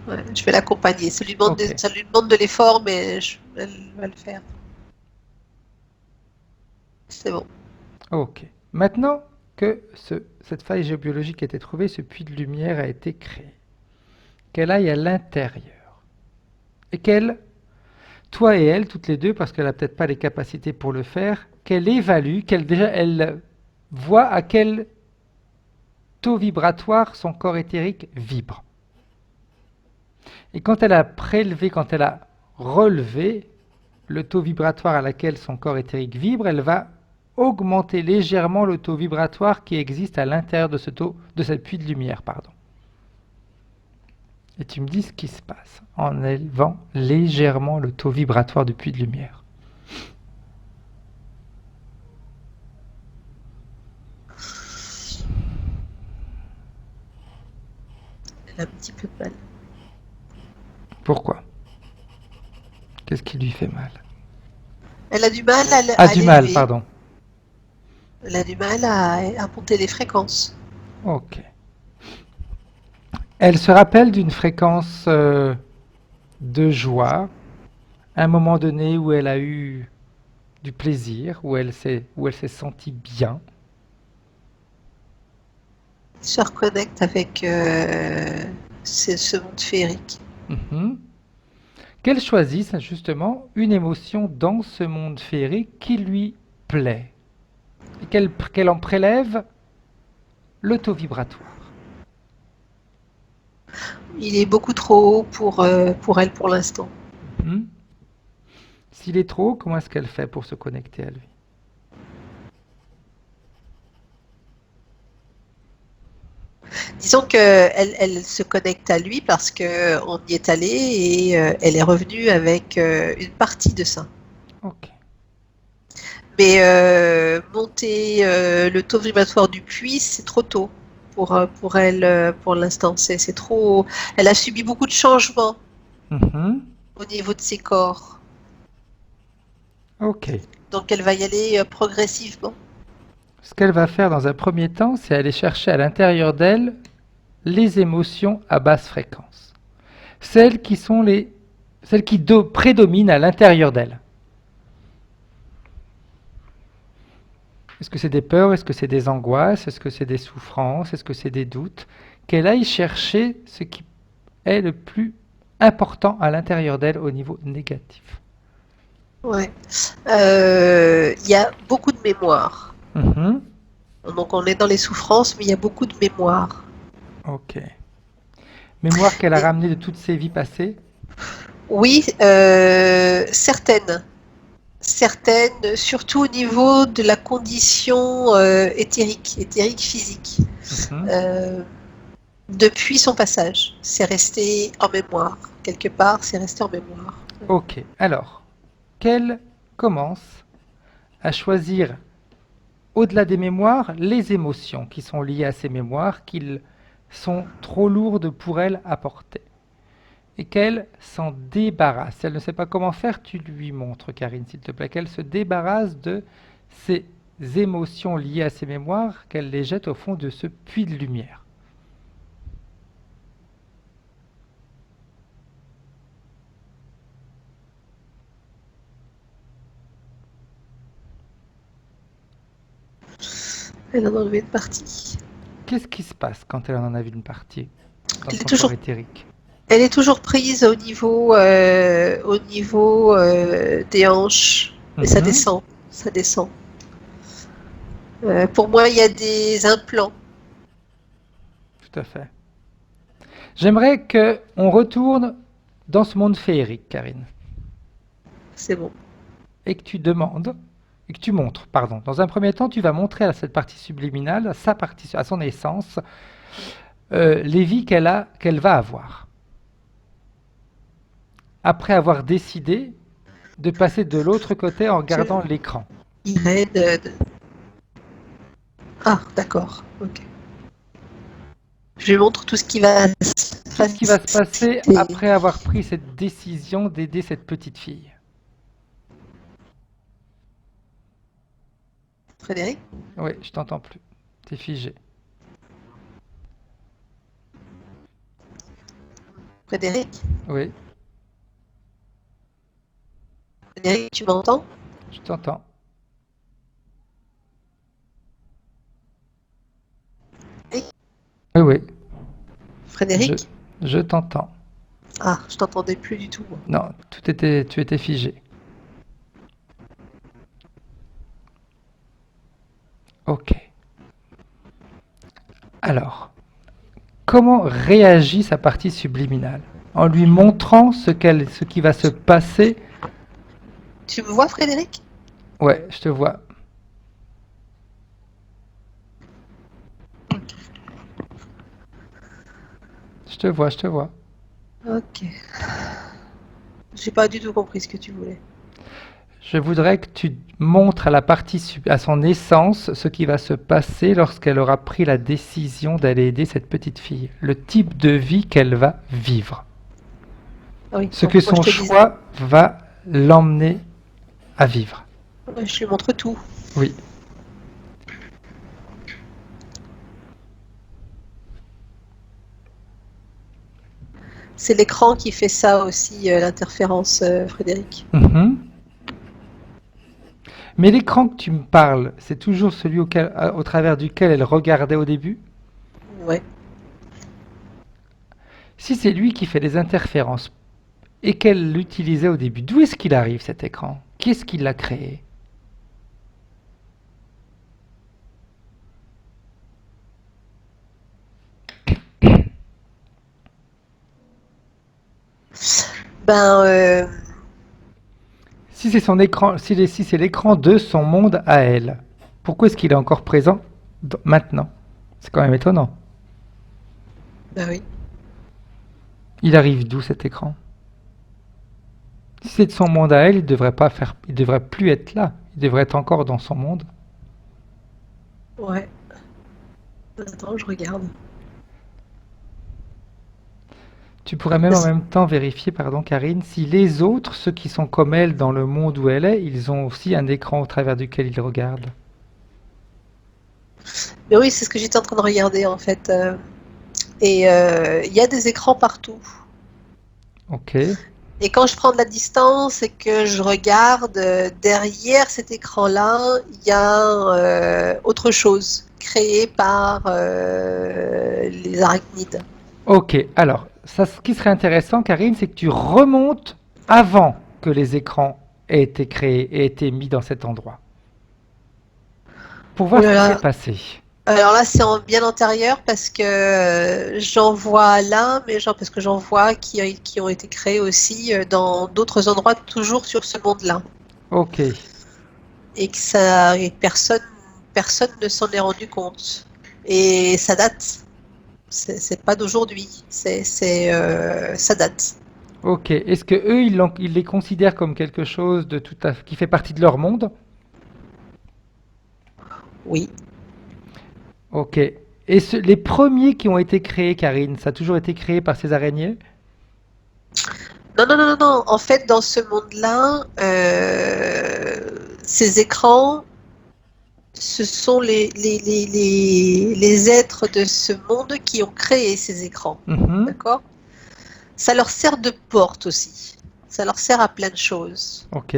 Ouais, je vais l'accompagner. Ça lui demande, Ok. ça lui demande de l'effort, mais elle va le faire. C'est bon. Ok. Maintenant que cette faille géobiologique a été trouvée, ce puits de lumière a été créé, qu'elle aille à l'intérieur et qu'elle, toi et elle, toutes les deux, parce qu'elle n'a peut-être pas les capacités pour le faire, qu'elle évalue, elle voit à quel taux vibratoire son corps éthérique vibre. Et quand elle a prélevé, quand elle a relevé le taux vibratoire à laquelle son corps éthérique vibre, elle va augmenter légèrement le taux vibratoire qui existe à l'intérieur de cette puits de lumière, pardon. Et tu me dis ce qui se passe en élevant légèrement le taux vibratoire du puits de lumière. Elle a un petit peu mal. Pourquoi? Qu'est-ce qui lui fait mal? Elle a du mal Ah, à du mal, l'élever. pardon. Elle a du mal à monter les fréquences. Ok. Elle se rappelle d'une fréquence de joie, un moment donné où elle a eu du plaisir, où elle s'est sentie bien. Elle se reconnecte avec ce monde féerique. Mhm. Qu'elle choisisse justement une émotion dans ce monde féerique qui lui plaît et qu'elle en prélève le taux vibratoire. Il est beaucoup trop haut pour elle pour l'instant. Mhm. S'il est trop haut, comment est-ce qu'elle fait pour se connecter à lui? Disons qu'elle se connecte à lui parce qu'on y est allé et elle est revenue avec une partie de ça. Ok. Mais monter le taux vibratoire du puits, c'est trop tôt pour elle pour l'instant. C'est trop. Elle a subi beaucoup de changements Mhm. au niveau de ses corps. Ok. Donc elle va y aller progressivement. Ce qu'elle va faire dans un premier temps, c'est aller chercher à l'intérieur d'elle les émotions à basse fréquence. Celles qui prédominent à l'intérieur d'elle. Est-ce que c'est des peurs? Est-ce que c'est des angoisses? Est-ce que c'est des souffrances? Est-ce que c'est des doutes? Qu'elle aille chercher ce qui est le plus important à l'intérieur d'elle au niveau négatif. Ouais. Il y a beaucoup de mémoire. Mhm. Donc on est dans les souffrances, mais il y a beaucoup de mémoire. Ok. Mémoire qu'elle a Et- ramenée de toutes ses vies passées? oui, certaines. Certaines, surtout au niveau de la condition éthérique physique. Mhm. Euh, Depuis son passage, c'est resté en mémoire. Quelque part, c'est resté en mémoire. Ok. Alors, qu'elle commence à choisir, au-delà des mémoires, les émotions qui sont liées à ces mémoires, qui sont trop lourdes pour elle à porter. Et qu'elle s'en débarrasse. Si elle ne sait pas comment faire, tu lui montres, Karine, s'il te plaît, qu'elle se débarrasse de ces émotions liées à ces mémoires, qu'elle les jette au fond de ce puits de lumière. Elle en a enlevé une partie. Qu'est-ce qui se passe quand elle en a vu une partie dans Elle est son corps toujours, éthérique? elle est toujours prise au niveau des hanches, mais ça Mhm. descend, ça descend. Pour moi, il y a des implants. Tout à fait. J'aimerais qu'on retourne dans ce monde féerique, Karine, C'est bon. et que tu demandes et que tu montres, pardon. Dans un premier temps, tu vas montrer à cette partie subliminale, à sa partie, à son essence, les vies qu'elle va avoir. Après avoir décidé de passer de l'autre côté en regardant l'écran. Irait Ah, d'accord. Ok. Je lui montre tout ce qui va se Tout ce qui va se passer passer. après avoir pris cette décision d'aider cette petite fille. Frédéric? Oui, je t'entends plus. T'es figé. Frédéric? Oui, Frédéric, tu m'entends? je t'entends. Oui, oui, je, Frédéric? je t'entends. Ah, je t'entendais plus du tout. Non, tu étais figé. Ok. Alors, comment réagit sa partie subliminale? En lui montrant ce qui va se passer. Tu me vois, Frédéric? Ouais, je te vois. Je te vois, je te vois. Ok. J'ai pas du tout compris ce que tu voulais. Je voudrais que tu montres à la à son essence ce qui va se passer lorsqu'elle aura pris la décision d'aller aider cette petite fille. Le type de vie qu'elle va vivre. Ah oui, Ce donc que moi je son te disais, choix va l'emmener à vivre. je lui montre tout. Oui. C'est l'écran qui fait ça aussi, l'interférence, Frédéric. Mhm. Mais l'écran que tu me parles, c'est toujours celui au travers duquel elle regardait au début? Ouais. Si c'est lui qui fait les interférences et qu'elle l'utilisait au début, d'où est-ce qu'il arrive cet écran? Qui est-ce qui l'a créé? Ben, Si c'est son écran, si c'est l'écran de son monde à elle, pourquoi est-ce qu'il est encore présent maintenant? C'est quand même étonnant. ben oui. Il arrive d'où cet écran? Si c'est de son monde à elle, il devrait plus être là. Il devrait être encore dans son monde. Ouais. Attends, je regarde. Tu pourrais même en même temps vérifier, pardon, Karine, si les autres, ceux qui sont comme elle dans le monde où elle est, ils ont aussi un écran au travers duquel ils regardent. Mais oui, c'est ce que j'étais en train de regarder en fait. Et il y a des écrans partout. Ok, Et quand je prends de la distance et que je regarde, derrière cet écran-là, il y a autre chose créé par les arachnides. ok. Alors, ça, ce qui serait intéressant, Karine, c'est que tu remontes avant que les écrans aient été créés et été mis dans cet endroit, pour Oh voir ce là qui s'est là. passé. Alors là, c'est bien antérieur parce que j'en vois là, mais genre parce que j'en vois qui ont été créés aussi dans d'autres endroits, toujours sur ce monde-là. Ok, Et que personne ne s'en est rendu compte. Et ça date. C'est pas d'aujourd'hui. Ça date. ok. Est-ce que eux, ils les considèrent comme quelque chose de qui fait partie de leur monde? Oui. Ok. Et les premiers qui ont été créés, Karine, ça a toujours été créé par ces araignées? Non, non, non, non, non. En fait, dans ce monde-là, ces écrans, ce sont les êtres de ce monde qui ont créé ces écrans. Mhm. D'accord? Ça leur sert de porte aussi. Ça leur sert à plein de choses. Ok.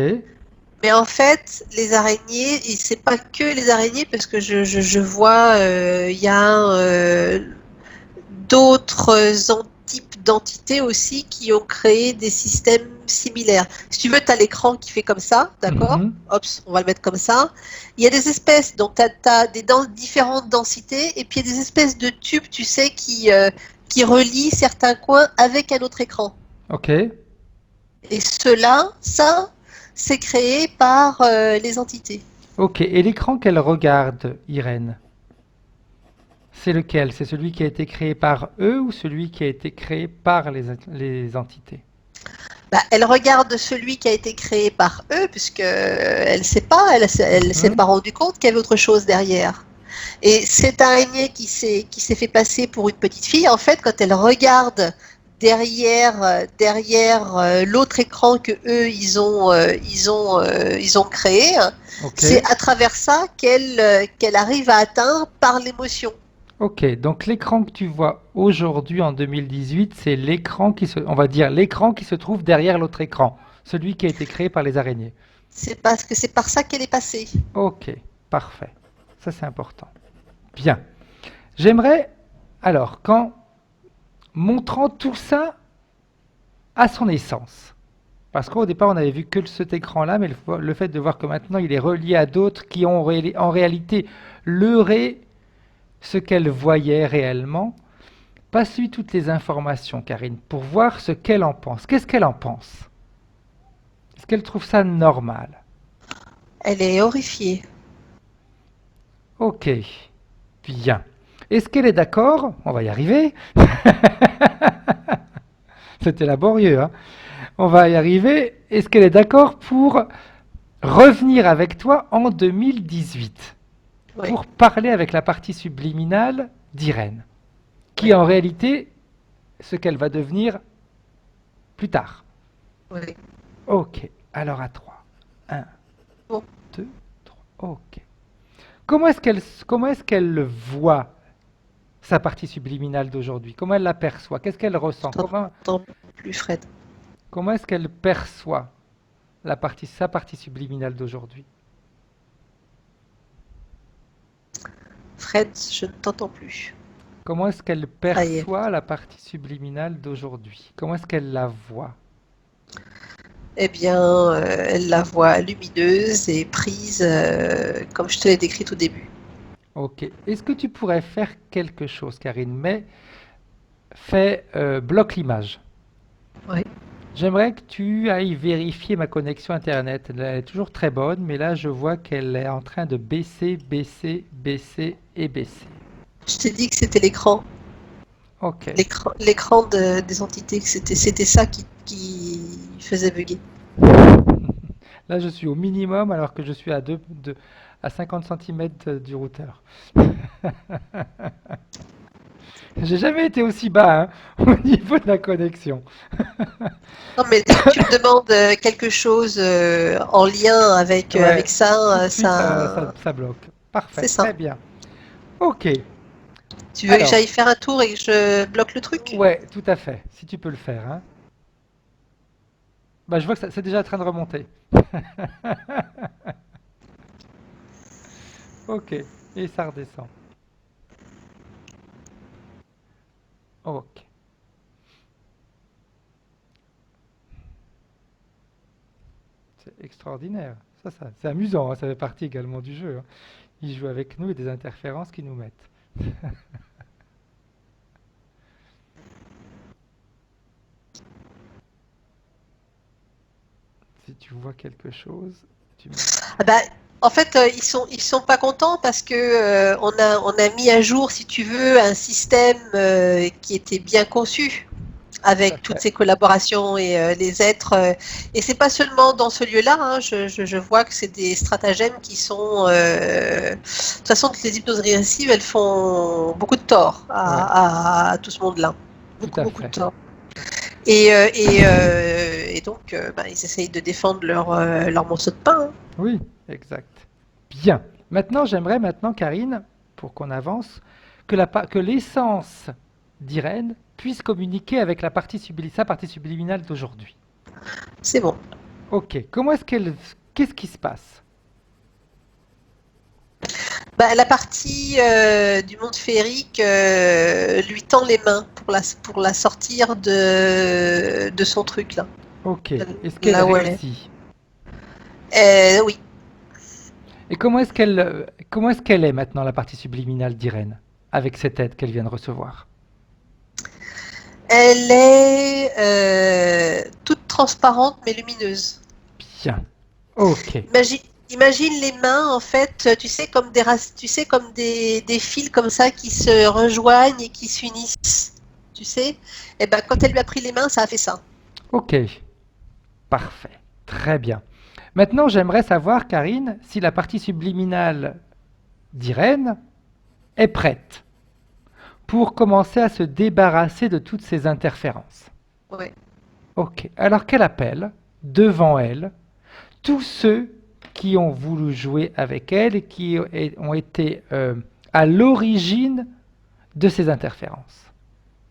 Mais en fait, les araignées, et c'est pas que les araignées, parce que je vois, il y a d'autres types d'entités aussi qui ont créé des systèmes similaires. Si tu veux, tu as l'écran qui fait comme ça, d'accord? Mhm. Hop, on va le mettre comme ça. Il y a des espèces, donc tu as différentes densités, et puis il y a des espèces de tubes, tu sais, qui relient certains coins avec un autre écran. Ok. Et cela, ça, c'est créé par les entités. Ok, et l'écran qu'elle regarde, Irène, c'est lequel? C'est celui qui a été créé par eux ou celui qui a été créé par les entités? Bah, elle regarde celui qui a été créé par eux, puisque elle sait pas, elle s'est Mhm. pas rendu compte qu'il y avait autre chose derrière. Et cette araignée qui s'est fait passer pour une petite fille, en fait, quand elle regarde derrière l'autre écran que eux ils ont créé, Ok, c'est à travers ça qu'elle arrive à atteindre par l'émotion. ok. Donc l'écran que tu vois aujourd'hui en 2018, c'est l'écran on va dire l'écran qui se trouve derrière l'autre écran, celui qui a été créé par les araignées. C'est parce que c'est par ça qu'elle est passée. Ok, parfait. Ça c'est important. Bien. J'aimerais, alors, qu'en montrant tout ça à son essence, parce qu'au départ on avait vu que cet écran-là, mais le fait de voir que maintenant il est relié à d'autres qui ont en réalité leurré ce qu'elle voyait réellement, passe-lui toutes les informations, Karine, pour voir ce qu'elle en pense. Qu'est-ce qu'elle en pense? Est-ce qu'elle trouve ça normal? Elle est horrifiée. Ok, bien. Est-ce qu'elle est d'accord? On va y arriver. C'était laborieux, hein? On va y arriver. Est-ce qu'elle est d'accord pour revenir avec toi en 2018 Oui, pour parler avec la partie subliminale d'Irène, qui est oui, en réalité ce qu'elle va devenir plus tard? oui. Ok, alors à 3. 1, Bon. 2, 3. Ok. Comment est-ce qu'elle le voit, sa partie subliminale d'aujourd'hui? Comment elle l'aperçoit? Qu'est-ce qu'elle Je ressent? t'entends plus, Fred. Comment est-ce qu'elle perçoit sa partie subliminale d'aujourd'hui? Fred, je ne t'entends plus. Comment est-ce qu'elle Ça y est. perçoit la partie subliminale d'aujourd'hui? Comment est-ce qu'elle la voit? Eh bien, elle la voit lumineuse et prise, comme je te l'ai décrite au début. Ok. Est-ce que tu pourrais faire quelque chose, Karine? Mais bloque l'image. Oui. J'aimerais que tu ailles vérifier ma connexion Internet. Elle est toujours très bonne, mais là, je vois qu'elle est en train de baisser, baisser, baisser et baisser. Je t'ai dit que c'était l'écran. Ok. L'écran des entités, que c'était ça qui faisait bugger. Là, je suis au minimum alors que je suis à 50 centimètres du routeur. J'ai jamais été aussi bas, hein, au niveau de la connexion. Non, mais dès que tu me demandes quelque chose en lien avec Ouais, tout de ça, suite, ça bloque. Parfait, c'est ça. très bien. Ok. Tu veux que Alors, j'aille faire un tour et que je bloque le truc? ouais, tout à fait. Si tu peux le faire, hein. Bah, je vois que c'est déjà en train de remonter. Ok. Et ça redescend. Ok. C'est extraordinaire. C'est amusant, hein, ça fait partie également du jeu, hein. Ils jouent avec nous et des interférences qu'ils nous mettent. Si tu vois quelque chose, tu me dis. Ah bah, en fait, ils sont pas contents parce que on a mis à jour, si tu veux, un système qui était bien conçu Tout à avec toutes fait. ces collaborations et les êtres. Et c'est pas seulement dans ce lieu-là, hein, je vois que c'est des stratagèmes qui sont. De toute façon, toutes les hypnoses régressives, elles font beaucoup de tort Ouais, à tout ce monde-là. tout Beaucoup, à beaucoup de fait. tort. Et donc, bah, ils essayent de défendre leur morceau de pain, hein. Oui, exact. Bien. J'aimerais, Karine, pour qu'on avance, que l'essence d'Irène puisse communiquer avec sa partie subliminale d'aujourd'hui. C'est bon. Ok. Qu'est-ce qui se passe? Bah, la partie du monde féerique lui tend les mains pour la sortir de son truc là, Ok. Est-ce qu'elle là où elle réussit? est. Oui, Et comment est-ce qu'elle est maintenant, la partie subliminale d'Irène, avec cette aide qu'elle vient de recevoir? elle est toute transparente mais lumineuse. Bien. Ok. Imagine, imagine les mains, en fait, tu sais, comme tu sais, comme des fils comme ça qui se rejoignent et qui s'unissent. Tu sais? Et ben, quand elle lui a pris les mains, ça a fait ça. Ok, parfait. Très bien. Maintenant, j'aimerais savoir, Karine, si la partie subliminale d'Irène est prête pour commencer à se débarrasser de toutes ces interférences. Ouais. Ok, alors qu'elle appelle devant elle tous ceux qui ont voulu jouer avec elle et qui ont été à l'origine de ces interférences.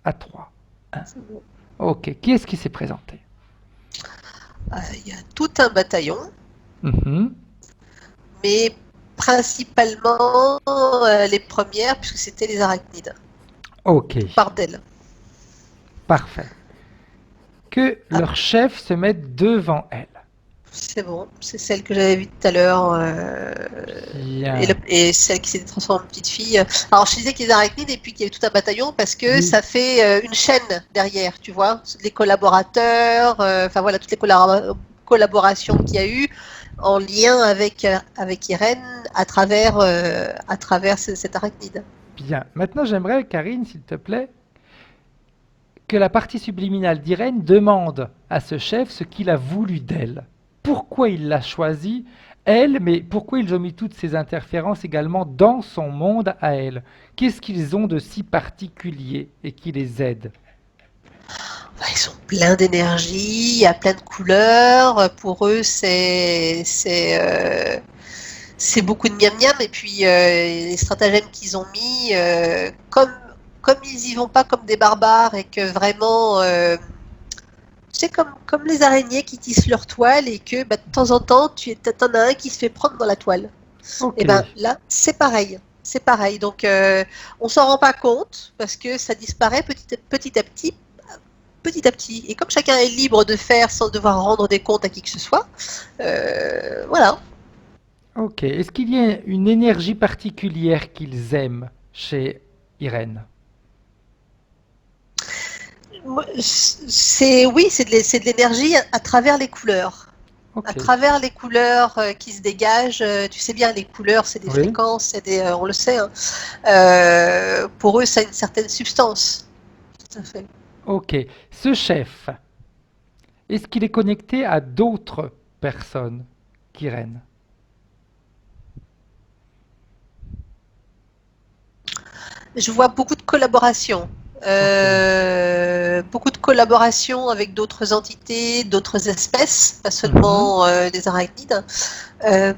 À trois. Un. C'est bon. Ok, qui est-ce qui s'est présenté? Il y a tout un bataillon, Mhm. mais principalement les premières, puisque c'était les arachnides, Ok, par d'elles. parfait. Que Ah, leur chef se mette devant elle. c'est bon, c'est celle que j'avais vue tout à l'heure, Bien. et celle qui s'est transformée en petite fille. Alors je disais qu'il y a des arachnides et puis qu'il y a eu tout un bataillon parce que Oui. ça fait une chaîne derrière, tu vois, les collaborateurs, enfin voilà, toutes les collaborations qu'il y a eu en lien avec Irène à travers cet arachnide. Bien. Maintenant, j'aimerais, Karine, s'il te plaît, que la partie subliminale d'Irène demande à ce chef ce qu'il a voulu d'elle. Pourquoi il l'a choisie, elle, mais pourquoi ils ont mis toutes ces interférences également dans son monde à elle? Qu'est-ce qu'ils ont de si particulier et qui les aide? Enfin, ils sont pleins d'énergie, il y a plein de couleurs. Pour eux, c'est beaucoup de miam miam. Et puis, les stratagèmes qu'ils ont mis, comme ils y vont pas comme des barbares et que vraiment, tu sais, comme les araignées qui tissent leur toile et que bah, de temps en temps, t'en as un qui se fait prendre dans la toile. Ok, Et ben là, c'est pareil. C'est pareil. Donc, on s'en rend pas compte parce que ça disparaît petit à petit, petit à petit. Et comme chacun est libre de faire sans devoir rendre des comptes à qui que ce soit, voilà. ok. Est-ce qu'il y a une énergie particulière qu'ils aiment chez Irène? Oui, c'est de l'énergie à travers les couleurs. À Ok, travers les couleurs qui se dégagent, tu sais bien, les couleurs, c'est des oui. fréquences, on le sait, hein. Pour eux, ça a une certaine substance. Tout à fait. Ok. Ce chef, est-ce qu'il est connecté à d'autres personnes qu'Irène? Je vois beaucoup de collaborations. Ok. Beaucoup de collaborations avec d'autres entités, d'autres espèces, pas Mhm. seulement des arachnides. Euh,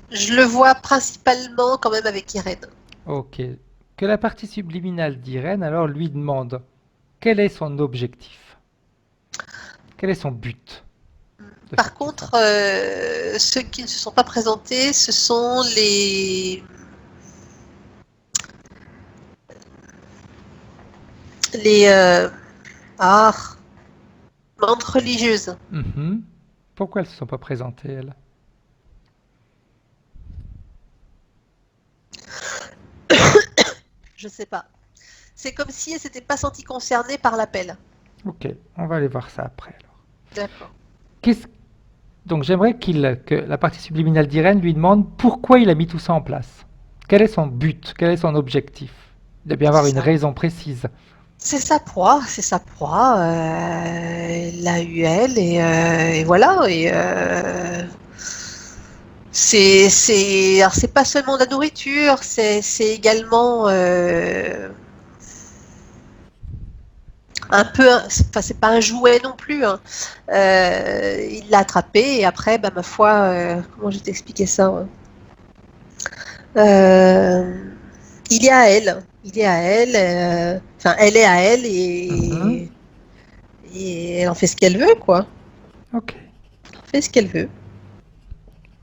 je le vois principalement quand même avec Irène. Ok. Que la partie subliminale d'Irène alors lui demande quel est son objectif, quel est son but de Par faire tout ça. contre, ceux qui ne se sont pas présentés, ce sont les ah, membres religieuses. Mhm. Pourquoi elles ne se sont pas présentées, elles? Je sais pas. C'est comme si elles s'étaient pas senties concernées par l'appel. Ok, on va aller voir ça après alors. D'accord. Qu'est-ce- Donc j'aimerais que la partie subliminale d'Irène lui demande pourquoi il a mis tout ça en place. Quel est son but, quel est son objectif? Il doit bien avoir une Ça raison précise. C'est sa proie, c'est sa proie. Il l'a eu elle et voilà. Alors c'est pas seulement de la nourriture, c'est également un peu, enfin c'est pas un jouet non plus, hein. Il l'a attrapé et après, bah ma foi, comment je vais t'expliquer ça, ouais. Euh, il est à elle, il est à elle, enfin elle est à elle Mhm. et elle en fait ce qu'elle veut, quoi. Ok, Elle en fait ce qu'elle veut.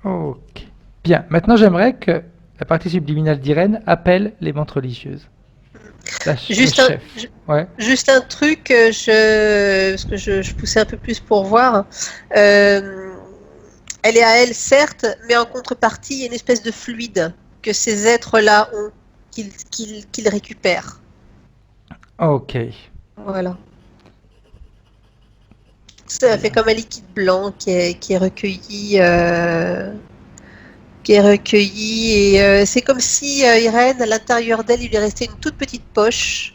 ok. Bien, maintenant j'aimerais que la partie subliminale d'Irène appelle les montres religieuses. Le Juste un, chef. Ouais. juste un truc, parce que je poussais un peu plus pour voir. Euh, Elle est à elle, certes, mais en contrepartie, il y a une espèce de fluide que ces êtres-là ont, qu'ils récupèrent. Ok. Voilà. Ça fait Bien. comme un liquide blanc qui est recueilli, qui est recueilli et c'est comme si Irène, à l'intérieur d'elle, il lui restait une toute petite poche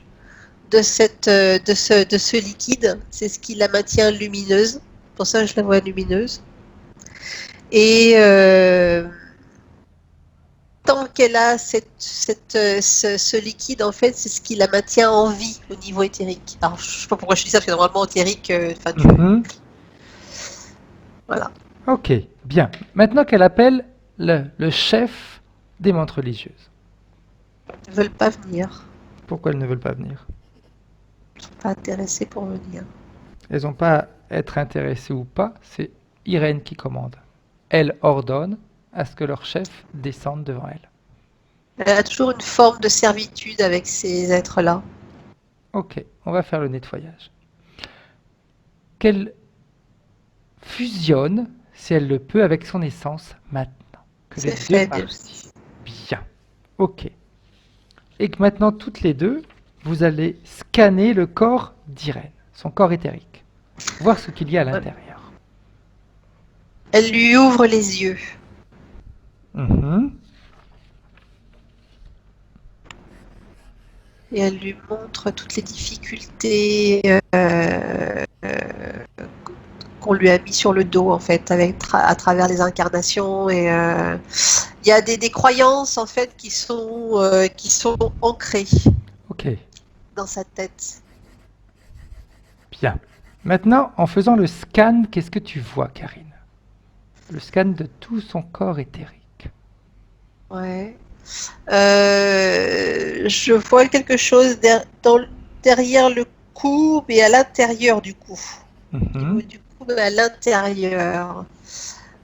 de ce liquide. C'est ce qui la maintient lumineuse. Pour ça, je la vois lumineuse. Et tant qu'elle a ce liquide, en fait, c'est ce qui la maintient en vie au niveau éthérique. Alors, je sais pas pourquoi je dis ça, parce que normalement, éthérique, enfin, Mhm. voilà. Ok, bien. Maintenant qu'elle appelle le chef des montres religieuses. Ils ne veulent pas venir. Pourquoi elles ne veulent pas venir? Ils ne sont pas intéressés pour venir. Elles n'ont pas à être intéressées ou pas, c'est Irène qui commande. Elle ordonne à ce que leur chef descende devant elle. Elle a toujours une forme de servitude avec ces êtres-là. Ok, on va faire le nettoyage. Qu'elle fusionne, si elle le peut, avec son essence maintenant. Que les C'est deux fait, parties. Bien. Ok. Et que maintenant, toutes les deux, vous allez scanner le corps d'Irène, son corps éthérique. Voir ce qu'il y a à ouais. l'intérieur. Elle lui ouvre les yeux. Mhm. Et elle lui montre toutes les difficultés qu'on lui a mis sur le dos en fait à travers les incarnations et il y a des croyances en fait qui sont ancrées Ok, dans sa tête. bien. Maintenant, en faisant le scan, qu'est-ce que tu vois, Karine? Le scan de tout son corps éthérique. Ouais. Je vois quelque chose derrière le cou mais à l'intérieur du cou. Au niveau Mhm. du cou mais à l'intérieur.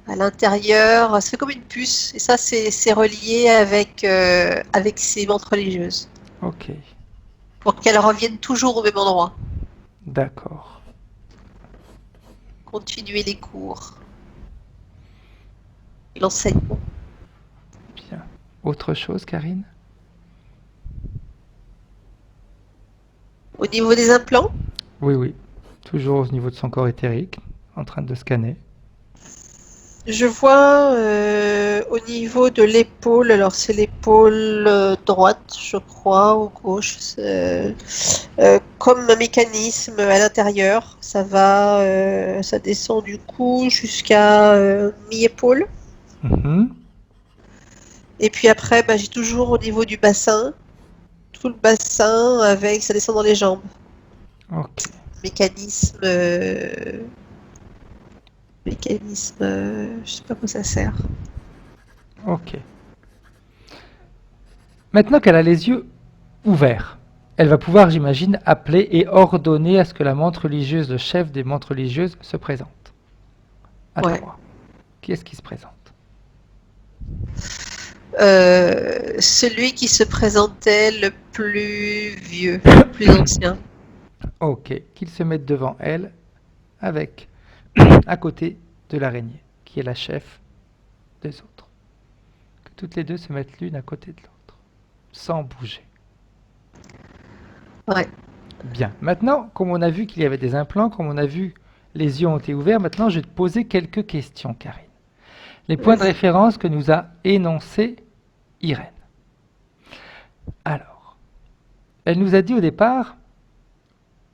À l'intérieur, c'est comme une puce et ça c'est relié avec ses montres religieuses. Ok, Pour qu'elle revienne toujours au même endroit. d'accord. Continuer les cours, l'enseignement. Bien. Autre chose, Karine? Au niveau des implants, Oui, oui. Toujours au niveau de son corps éthérique, en train de scanner. je vois au niveau de l'épaule, alors c'est l'épaule droite, je crois, ou gauche, comme un mécanisme à l'intérieur. Ça descend du cou jusqu'à mi-épaule. Mhm. Et puis après, bah, j'ai toujours au niveau du bassin, tout le bassin avec, ça descend dans les jambes. Ok, Mécanisme, je sais pas quoi ça sert. ok. Maintenant qu'elle a les yeux ouverts, elle va pouvoir, j'imagine, appeler et ordonner à ce que la montre religieuse, le chef des montres religieuses, se présente. À Ouais. toi. Qui est-ce qui se présente? Celui qui se présentait le plus vieux, le plus ancien. Ok, qu'il se mette devant elle avec, à côté de l'araignée, qui est la chef des autres. Que toutes les deux se mettent l'une à côté de l'autre, sans bouger. Ouais. Bien. Maintenant, comme on a vu qu'il y avait des implants, comme on a vu les yeux ont été ouverts, maintenant je vais te poser quelques questions, Karine. Les points de Vas-y. référence que nous a énoncés Irène. Alors, elle nous a dit au départ,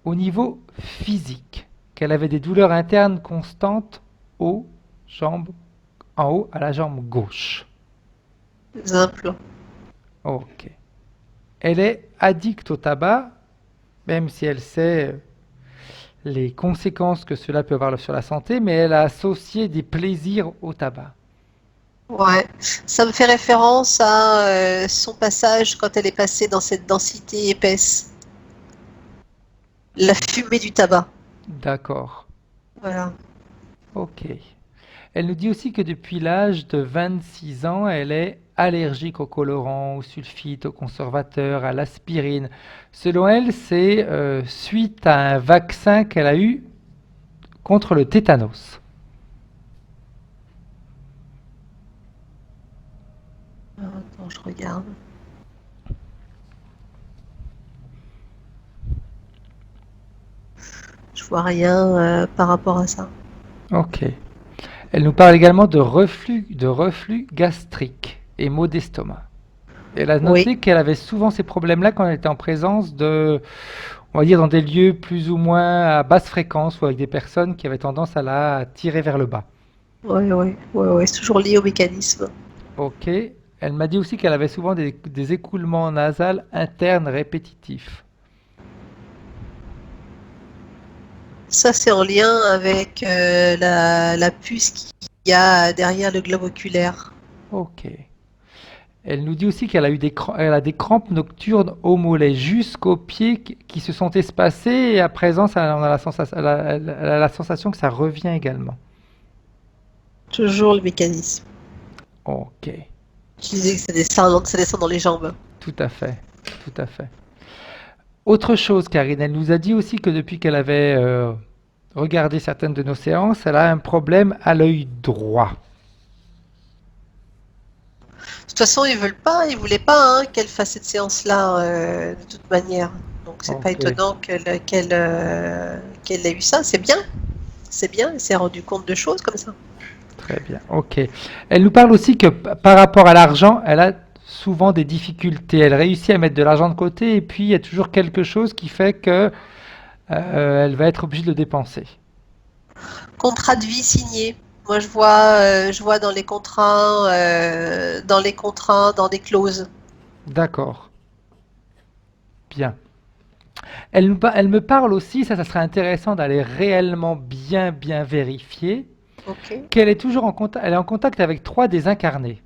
au niveau physique, qu'elle avait des douleurs internes constantes aux jambes, en haut à la jambe gauche. Les implants. Ok. Elle est addicte au tabac, même si elle sait les conséquences que cela peut avoir sur la santé, mais elle a associé des plaisirs au tabac. Ouais. Ça me fait référence à son passage quand elle est passée dans cette densité épaisse. La fumée du tabac. D'accord. Voilà. Ok. Elle nous dit aussi que depuis l'âge de 26 ans, elle est allergique aux colorants, aux sulfites, aux conservateurs, à l'aspirine. Selon elle, c'est suite à un vaccin qu'elle a eu contre le tétanos. Alors, attends, je regarde. Je Je vois rien par rapport à ça. Ok. Elle nous parle également de reflux gastrique et maux d'estomac. Elle a Oui, noté qu'elle avait souvent ces problèmes-là quand elle était en présence de, on va dire, dans des lieux plus ou moins à basse fréquence ou avec des personnes qui avaient tendance à la tirer vers le bas. oui, oui, oui, oui, c'est toujours lié au mécanisme. Ok. Elle m'a dit aussi qu'elle avait souvent des écoulements nasales internes répétitifs. Ça, c'est en lien avec la puce qu'il y a derrière le globe oculaire. Ok. Elle nous dit aussi qu'elle a eu elle a des crampes nocturnes au mollet jusqu'aux pieds qui se sont espacés et à présent, on a la sensation, elle a la sensation que ça revient également. Toujours le mécanisme. Ok. Tu disais que ça descend dans les jambes. Tout à fait. Tout à fait. Autre chose, Karine, elle nous a dit aussi que depuis qu'elle avait regardé certaines de nos séances, elle a un problème à l'œil droit. De toute façon, ils voulaient pas hein, qu'elle fasse cette séance-là de toute manière. Donc c'est pas Ok. étonnant qu'elle ait eu ça. C'est bien. Elle s'est rendue compte de choses comme ça. Très bien. Ok. Elle nous parle aussi que par rapport à l'argent, elle a souvent des difficultés. Elle réussit à mettre de l'argent de côté et puis il y a toujours quelque chose qui fait que elle va être obligée de le dépenser. Contrat de vie signé. Moi, je vois dans les contrats, dans des clauses. D'accord. Bien. Elle me parle aussi, ça serait intéressant d'aller réellement bien vérifier, Ok. qu'elle est toujours elle est en contact avec trois désincarnés.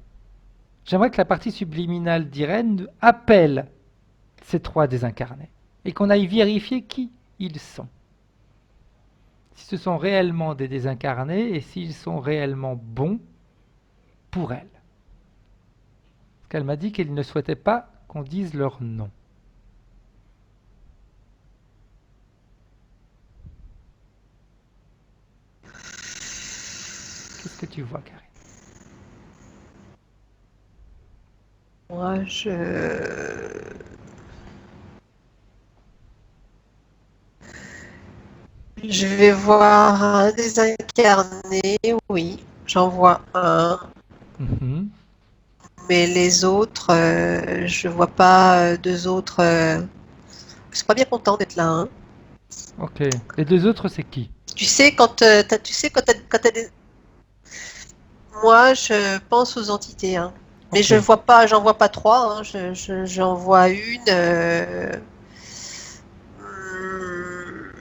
J'aimerais que la partie subliminale d'Irène appelle ces trois désincarnés et qu'on aille vérifier qui ils sont. Si ce sont réellement des désincarnés et s'ils sont réellement bons pour elle. Parce qu'elle m'a dit qu'elle ne souhaitait pas qu'on dise leur nom. Qu'est-ce que tu vois, Karine? Moi, je vais voir un désincarné, oui, j'en vois un, Mhm. mais les autres, je vois pas deux autres. Ils sont pas bien contents d'être là, hein. Ok. Les deux autres, c'est qui? Tu sais, tu sais, quand t'as moi, je pense aux entités, hein. Mais Ok. j'en vois pas trois, hein. J'en vois une.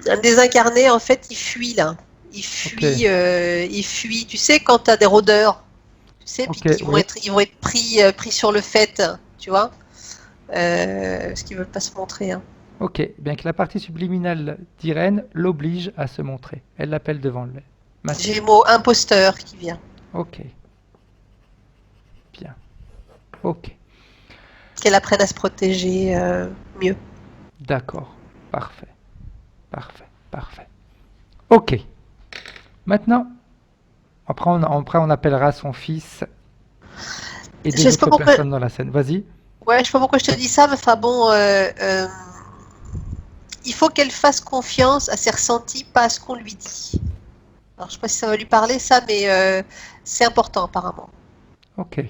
Un désincarné, en fait, il fuit là. Ok. Il fuit. Tu sais, quand tu as des rôdeurs, tu sais, puis Ok. Oui. ils vont être pris sur le fait, tu vois, parce qu'ils veulent pas se montrer, hein. Ok. Bien que la partie subliminale d'Irène l'oblige à se montrer. Elle l'appelle devant elle. J'ai Maintenant. le mot imposteur qui vient. Ok. Bien. Ok. Qu'elle apprenne à se protéger mieux. D'accord. Parfait. Parfait. Parfait. Ok. Maintenant, après on appellera son fils et Je des sais pas autres pourquoi. personnes dans la scène. Vas-y. Ouais, je sais pas pourquoi je te dis ça, mais enfin bon, il faut qu'elle fasse confiance à ses ressentis, pas à ce qu'on lui dit. Alors, je sais pas si ça va lui parler, ça, mais c'est important apparemment. Ok.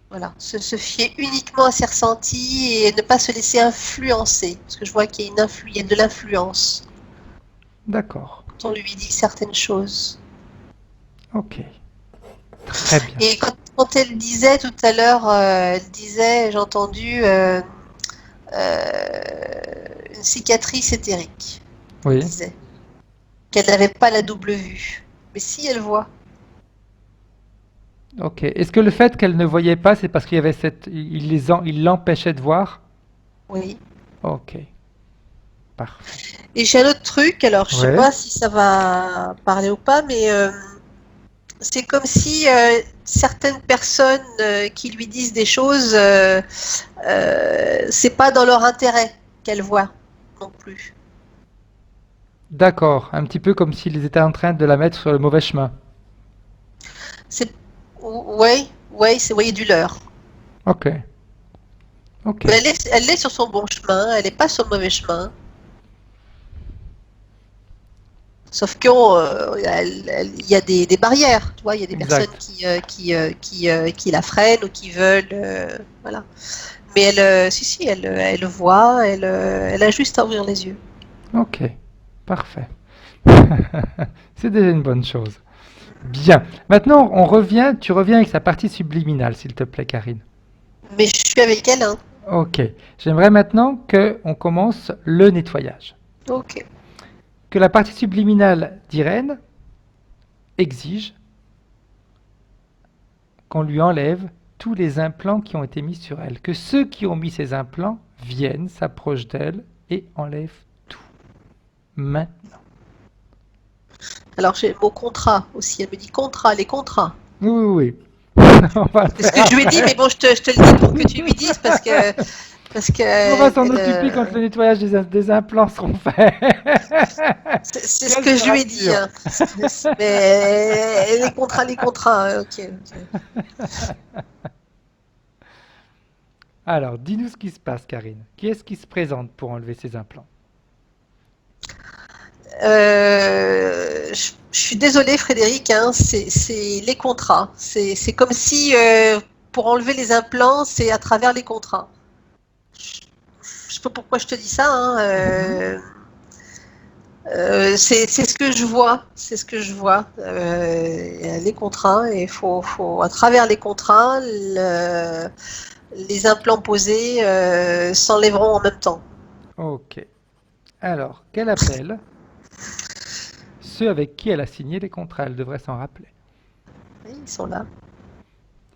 Voilà, se fier uniquement à ses ressentis et ne pas se laisser influencer. Parce que je vois qu'il y a il y a de l'influence D'accord. quand on lui dit certaines choses. Ok. Très bien. Et quand elle disait tout à l'heure, elle disait, j'ai entendu une cicatrice éthérique. Elle Oui. disait qu'elle n'avait pas la double vue. Mais si elle voit, Ok. Est-ce que le fait qu'elle ne voyait pas, c'est parce qu'il y avait il l'empêchait de voir? oui. Ok. Parfait. Et j'ai un autre truc, alors je sais Ouais. pas si ça va parler ou pas, mais c'est comme si certaines personnes qui lui disent des choses, c'est pas dans leur intérêt qu'elle voit non plus. D'accord. Un petit peu comme s'ils étaient en train de la mettre sur le mauvais chemin. C'est, ouais, ouais, c'est voyer du leurre. Ok. Ok. Mais elle est sur son bon chemin, elle n'est pas sur le mauvais chemin. Sauf qu'il y a des barrières, tu vois, il y a des personnes Exact. qui la freinent ou qui veulent, voilà. Mais si, elle voit, elle a juste à ouvrir les yeux. Ok, parfait. C'est déjà une bonne chose. Bien. Maintenant, tu reviens avec sa partie subliminale, s'il te plaît, Karine. Mais je suis avec elle, hein. Ok. J'aimerais maintenant qu'on commence le nettoyage. Ok. Que la partie subliminale d'Irène exige qu'on lui enlève tous les implants qui ont été mis sur elle. Que ceux qui ont mis ces implants viennent, s'approchent d'elle et enlèvent tout. Maintenant. Alors j'ai le mot contrat aussi. Elle me dit contrat, les contrats. Oui, oui, oui. On va le C'est ce faire que je lui ai dit, mais après. bon, je te le dis pour que tu lui dises parce que On va s'en occuper quand le nettoyage des implants seront faits. c'est ce Qu'elle que je sera lui ai dit, sûre. hein. Mais les contrats, ok, ok. Alors, dis-nous ce qui se passe, Karine. Qui est-ce qui se présente pour enlever ces implants? Je suis désolée, Frédéric, hein, c'est les contrats. C'est comme si pour enlever les implants, c'est à travers les contrats. Je sais pas pourquoi je te dis ça, hein, Mhm. c'est ce que je vois, c'est ce que je vois. Les contrats, et faut à travers les contrats, les implants posés s'enlèveront en même temps. Ok. Alors, qu'elle appelle ceux avec qui elle a signé les contrats. Elle devrait s'en rappeler. Oui, ils sont là.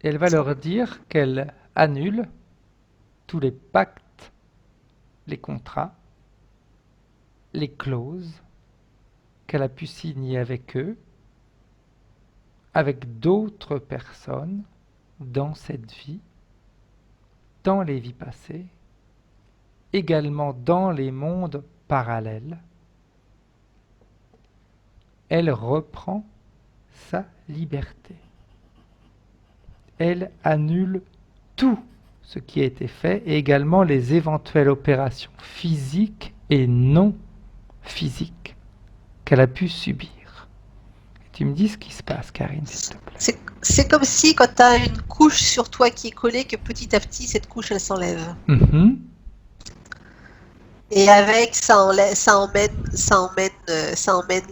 Et elle va leur dire qu'elle annule tous les pactes, les contrats, les clauses qu'elle a pu signer avec eux, avec d'autres personnes dans cette vie, dans les vies passées, également dans les mondes parallèles. Elle reprend sa liberté. Elle annule tout ce qui a été fait et également les éventuelles opérations physiques et non physiques qu'elle a pu subir. Et tu me dis ce qui se passe, Karine, s'il te plaît. C'est comme si quand tu as une couche sur toi qui est collée, que petit à petit, cette couche, elle s'enlève. Mhm. Et avec, ça emmène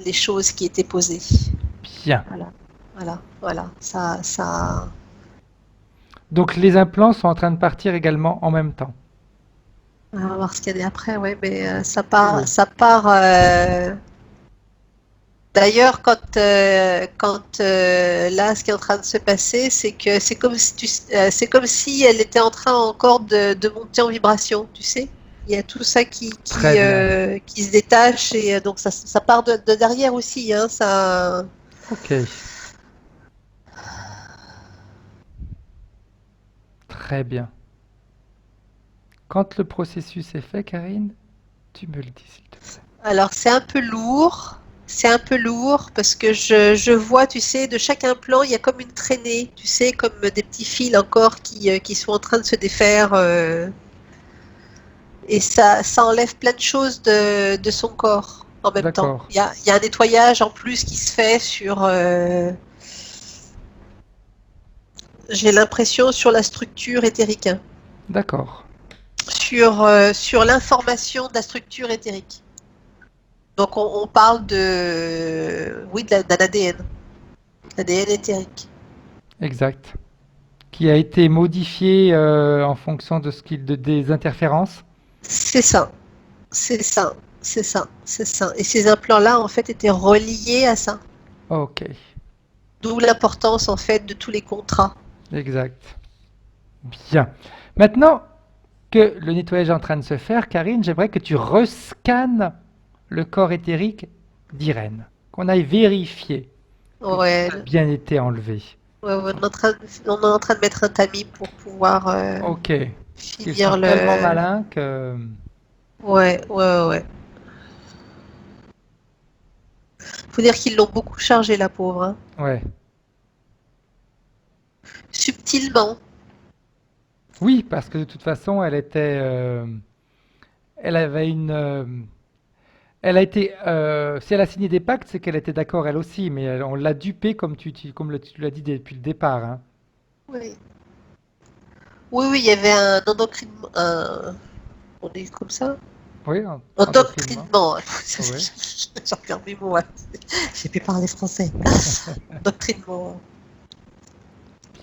les choses qui étaient posées. Bien. Voilà. Ça. Donc les implants sont en train de partir également en même temps. On va voir ce qu'il y a après, ouais, mais Oui, oui. ça part. D'ailleurs, quand là, ce qui est en train de se passer, c'est que c'est comme si elle était en train encore de monter en vibration, tu sais. Il y a tout ça Très bien. qui se détache et donc ça part de derrière aussi, hein, ça. Ok. Très bien. Quand le processus est fait, Karine, tu me le dis, s'il te plaît. Alors c'est un peu lourd. C'est un peu lourd parce que je vois, tu sais, de chaque implant, il y a comme une traînée, tu sais, comme des petits fils encore qui sont en train de se défaire. Et ça enlève plein de choses de son corps en même temps. D'accord. Il y a un nettoyage en plus qui se fait sur, j'ai l'impression, sur la structure éthérique, hein. D'accord. Sur l'information de la structure éthérique. Donc on parle oui, d'un ADN, ADN éthérique. Exact. Qui a été modifié en fonction des interférences. C'est ça, c'est ça, c'est ça, c'est ça. Et ces implants-là, en fait, étaient reliés à ça. Ok, D'où l'importance, en fait, de tous les contrats. exact. Bien. Maintenant que le nettoyage est en train de se faire, Karine, j'aimerais que tu rescannes le corps éthérique d'Irène, qu'on aille vérifier que tout Ouais, a bien été enlevé. ouais, on est en train de mettre un tamis pour pouvoir Ok. Parce qu'ils sont finir tellement le. malins que... Ouais. Faut dire qu'ils l'ont beaucoup chargé, la pauvre, hein. Ouais. Subtilement. Oui, parce que de toute façon, elle avait Elle a été, si elle a signé des pactes, c'est qu'elle était d'accord elle aussi, mais on l'a dupée comme tu l'as dit depuis le départ, hein. Oui. Oui, oui, il y avait un endocrinement, on dit comme ça? Oui, endoctrinement. Endoctrinement. Oui, J'en perds mes mots, hein. J'ai pu parler français. Endoctrinement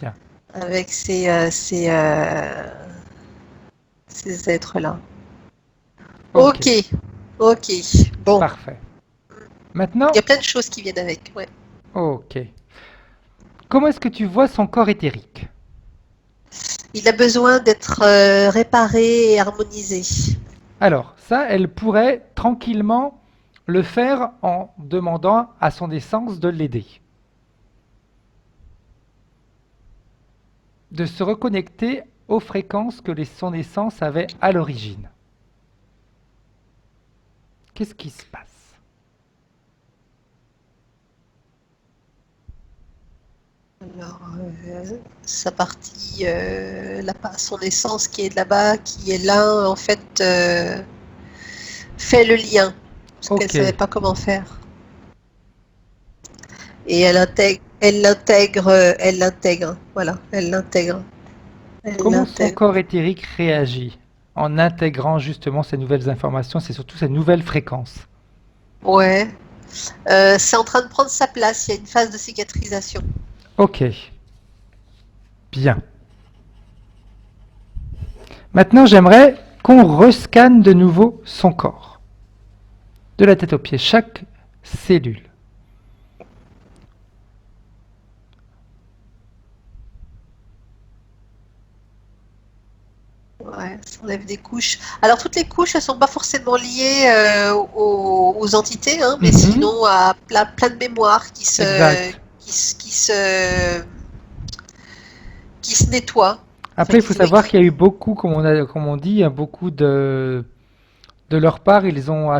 bien. avec ces êtres-là. Ok, Ok, ok. Bon, parfait. il y Maintenant, a plein de choses qui viennent avec. Ouais. ok. Comment est-ce que tu vois son corps éthérique? Il a besoin d'être réparé et harmonisé. Alors, ça, elle pourrait tranquillement le faire en demandant à son essence de l'aider, de se reconnecter aux fréquences que son essence avait à l'origine. Qu'est-ce qui se passe? Alors, sa partie, son essence qui est là-bas, qui est là, en fait, fait le lien, parce qu'elle Ok. savait pas comment faire. Et elle l'intègre, voilà, elle Comment son l'intègre. corps éthérique réagit en intégrant justement ces nouvelles informations, c'est surtout ces nouvelles fréquences? Ouais, c'est en train de prendre sa place, il y a une phase de cicatrisation. Ok, bien. Maintenant, j'aimerais qu'on rescanne de nouveau son corps, de la tête aux pieds, chaque cellule. Ouais, ça enlève des couches. Alors toutes les couches, elles sont pas forcément liées aux entités, hein, mais Mhm, sinon à plein de mémoires exact. qui se nettoient, enfin Après, il faut savoir qu'il y a eu beaucoup, comme on dit, beaucoup de leur part, ils ont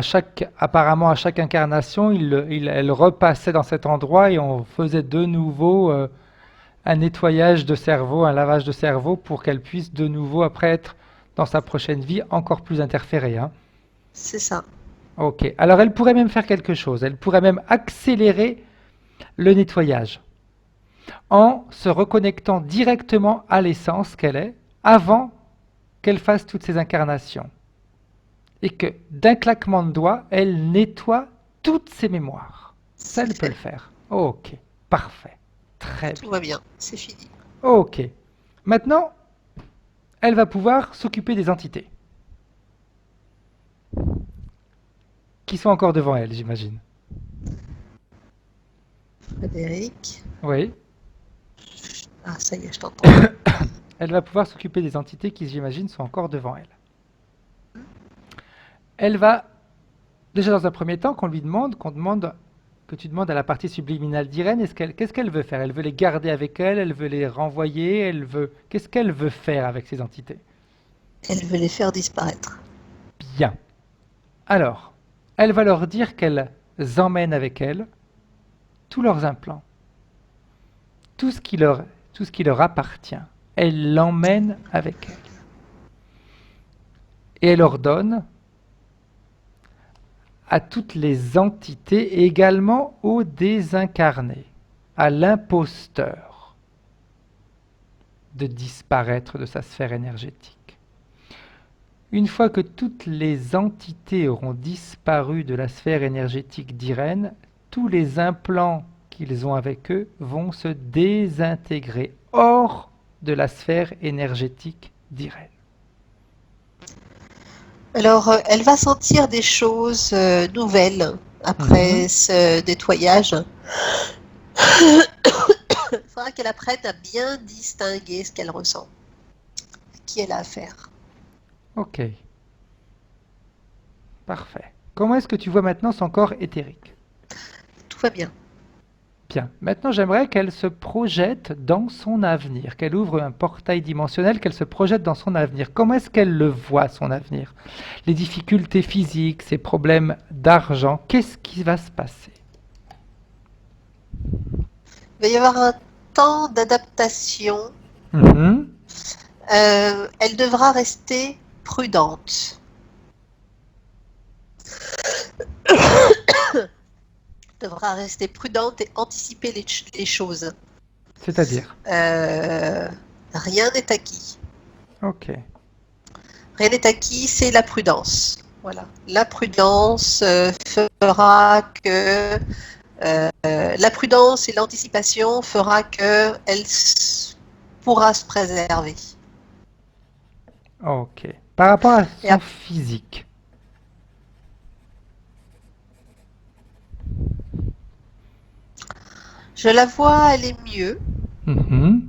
apparemment à chaque incarnation, elles repassaient dans cet endroit et on faisait de nouveau un nettoyage de cerveau, un lavage de cerveau pour qu'elle puisse de nouveau après être dans sa prochaine vie encore plus interférée, hein. c'est ça. Ok. Alors elle pourrait même faire quelque chose. Elle pourrait même accélérer le nettoyage en se reconnectant directement à l'essence qu'elle est avant qu'elle fasse toutes ces incarnations. Et que d'un claquement de doigts, elle nettoie toutes ses mémoires. Ça, C'est elle peut le fait. faire. Ok. Parfait. Très Tout bien. va bien. C'est fini. Ok. Maintenant, elle va pouvoir s'occuper des entités qui sont encore devant elle, j'imagine. Frédéric. Oui. Ah, ça y est, je t'entends. Elle va pouvoir s'occuper des entités qui, j'imagine, sont encore devant elle. Elle va, déjà dans un premier temps, que tu demandes à la partie subliminale d'Irène, qu'est-ce qu'elle veut faire? Elle veut les garder avec elle, elle veut les renvoyer, qu'est-ce qu'elle veut faire avec ces entités? Elle veut les faire disparaître. Bien. Alors, elle va leur dire qu'elle emmène avec elle tous leurs implants, tout ce qui leur, tout ce qui leur appartient. Elle l'emmène avec elle. Et elle ordonne à toutes les entités, et également aux désincarnés, à l'imposteur, de disparaître de sa sphère énergétique. Une fois que toutes les entités auront disparu de la sphère énergétique d'Irène, tous les implants qu'ils ont avec eux vont se désintégrer hors de la sphère énergétique d'Irène. Alors, elle va sentir des choses nouvelles après Mhm. ce nettoyage. Il faudra qu'elle apprenne à bien distinguer ce qu'elle ressent, qui elle a à faire. Ok, parfait. Comment est-ce que tu vois maintenant son corps éthérique? Tout va bien. Bien, maintenant j'aimerais qu'elle se projette dans son avenir, qu'elle ouvre un portail dimensionnel, qu'elle se projette dans son avenir. Comment est-ce qu'elle le voit, son avenir? Les difficultés physiques, ses problèmes d'argent, qu'est-ce qui va se passer? Il va y avoir un temps d'adaptation. Mhm. Elle devra rester prudente. devra rester prudente et anticiper les choses. C'est-à-dire? Euh, Rien n'est acquis. Ok. Rien n'est acquis, c'est la prudence. Voilà. La prudence fera que la prudence et l'anticipation fera que elle pourra se préserver. Ok. Par rapport à Et son physique. je la vois aller mieux, Mhm.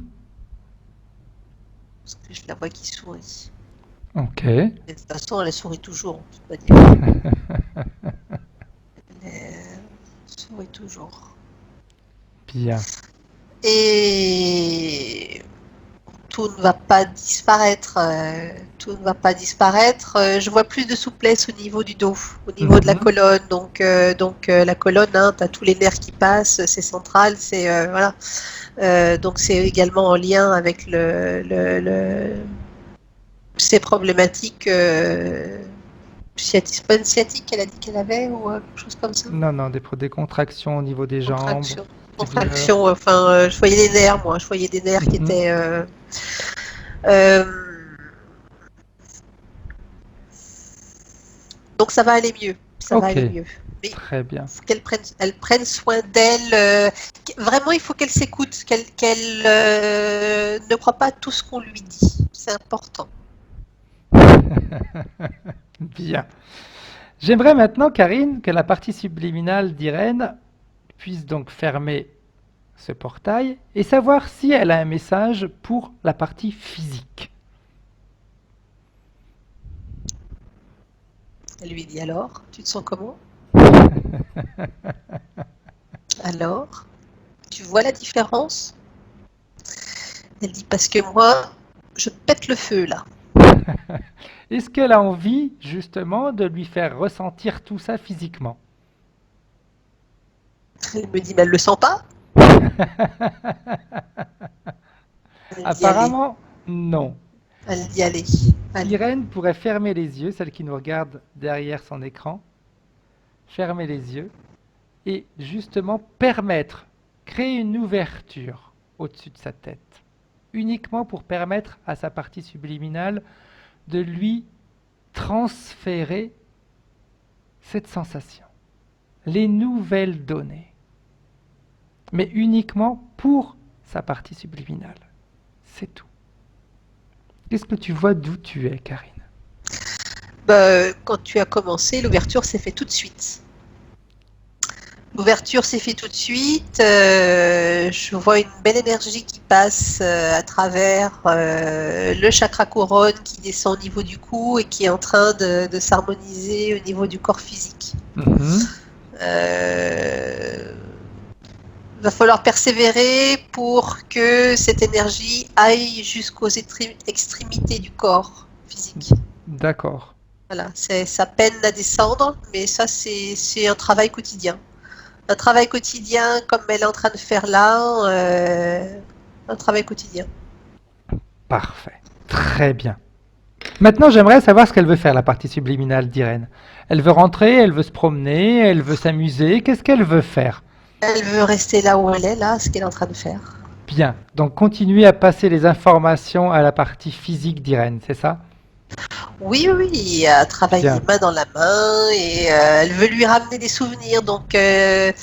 parce que je la vois qui sourit. Ok. Et de toute façon, elle sourit toujours, de toute manière. Elle sourit toujours. Bien. Et tout ne va pas disparaître. Tout ne va pas disparaître. Je vois plus de souplesse au niveau du dos, au niveau de la Mhm. colonne. Donc la colonne, hein, tu as tous les nerfs qui passent, c'est central, c'est voilà. Donc c'est également en lien avec ces problématiques sciatiques. C'est pas une sciatique qu'elle a dit qu'elle avait ou quelque chose comme ça. Non, non, des contractions au niveau des jambes, Contraction. des douleurs. Contraction, enfin, je voyais des nerfs, moi. Je voyais des nerfs qui Mhm. étaient. Euh, donc ça va aller mieux. Ça va Ok. aller mieux. Mais Très bien. faut elle prenne soin d'elle. Vraiment, il faut qu'elle s'écoute, qu'elle ne croit pas à tout ce qu'on lui dit. C'est important. Bien. J'aimerais maintenant, Karine, que la partie subliminale d'Irène puisse donc fermer ce portail et savoir si elle a un message pour la partie physique. Elle lui dit alors, tu te sens comment? Alors, tu vois la différence? Elle dit parce que moi, je pète le feu là. Est-ce qu'elle a envie justement de lui faire ressentir tout ça physiquement? Elle me dit mais elle le sent pas? Elle dit allez, Apparemment, non. elle dit allez, allez. Irène pourrait fermer les yeux, celle qui nous regarde derrière son écran, fermer les yeux et justement permettre, créer une ouverture au-dessus de sa tête, uniquement pour permettre à sa partie subliminale de lui transférer cette sensation, les nouvelles données, mais uniquement pour sa partie subliminale. C'est tout. Qu'est-ce que tu vois d'où tu es, Karine? Quand tu as commencé, l'ouverture s'est faite tout de suite. L'ouverture s'est faite tout de suite. Je vois une belle énergie qui passe à travers le chakra couronne qui descend au niveau du cou et qui est en train de s'harmoniser au niveau du corps physique. Mhm. Va falloir persévérer pour que cette énergie aille jusqu'aux extrémités du corps physique. D'accord. Voilà, ça peine à descendre, mais ça c'est un travail quotidien. Un travail quotidien comme elle est en train de faire là, un travail quotidien. Parfait. Très bien. Maintenant, j'aimerais savoir ce qu'elle veut faire, la partie subliminale d'Irène. Elle veut rentrer, elle veut se promener, elle veut s'amuser. Qu'est-ce qu'elle veut faire? Elle veut rester là où elle est, là, ce qu'elle est en train de faire. Bien. Donc, continuer à passer les informations à la partie physique d'Irène, c'est ça? Oui, oui, oui, elle travaille Bien. main dans la main et elle veut lui ramener des souvenirs. Donc, qu'elle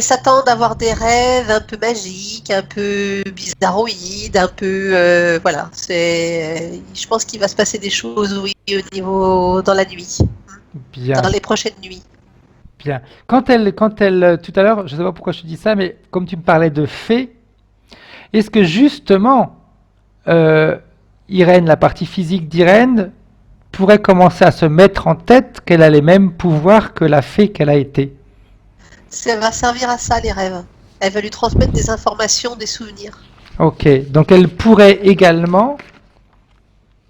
s'attende à avoir des rêves un peu magiques, un peu bizarroïdes, un peu. Voilà, je pense qu'il va se passer des choses, oui, au niveau. Dans la nuit, dans Bien. les prochaines nuits. Bien. Tout à l'heure, je ne sais pas pourquoi je te dis ça, mais comme tu me parlais de fées, est-ce que justement, euh, Irène, la partie physique d'Irène, pourrait commencer à se mettre en tête qu'elle a les mêmes pouvoirs que la fée qu'elle a été? Ça va servir à ça, les rêves. Elle va lui transmettre des informations, des souvenirs. Ok, donc elle pourrait également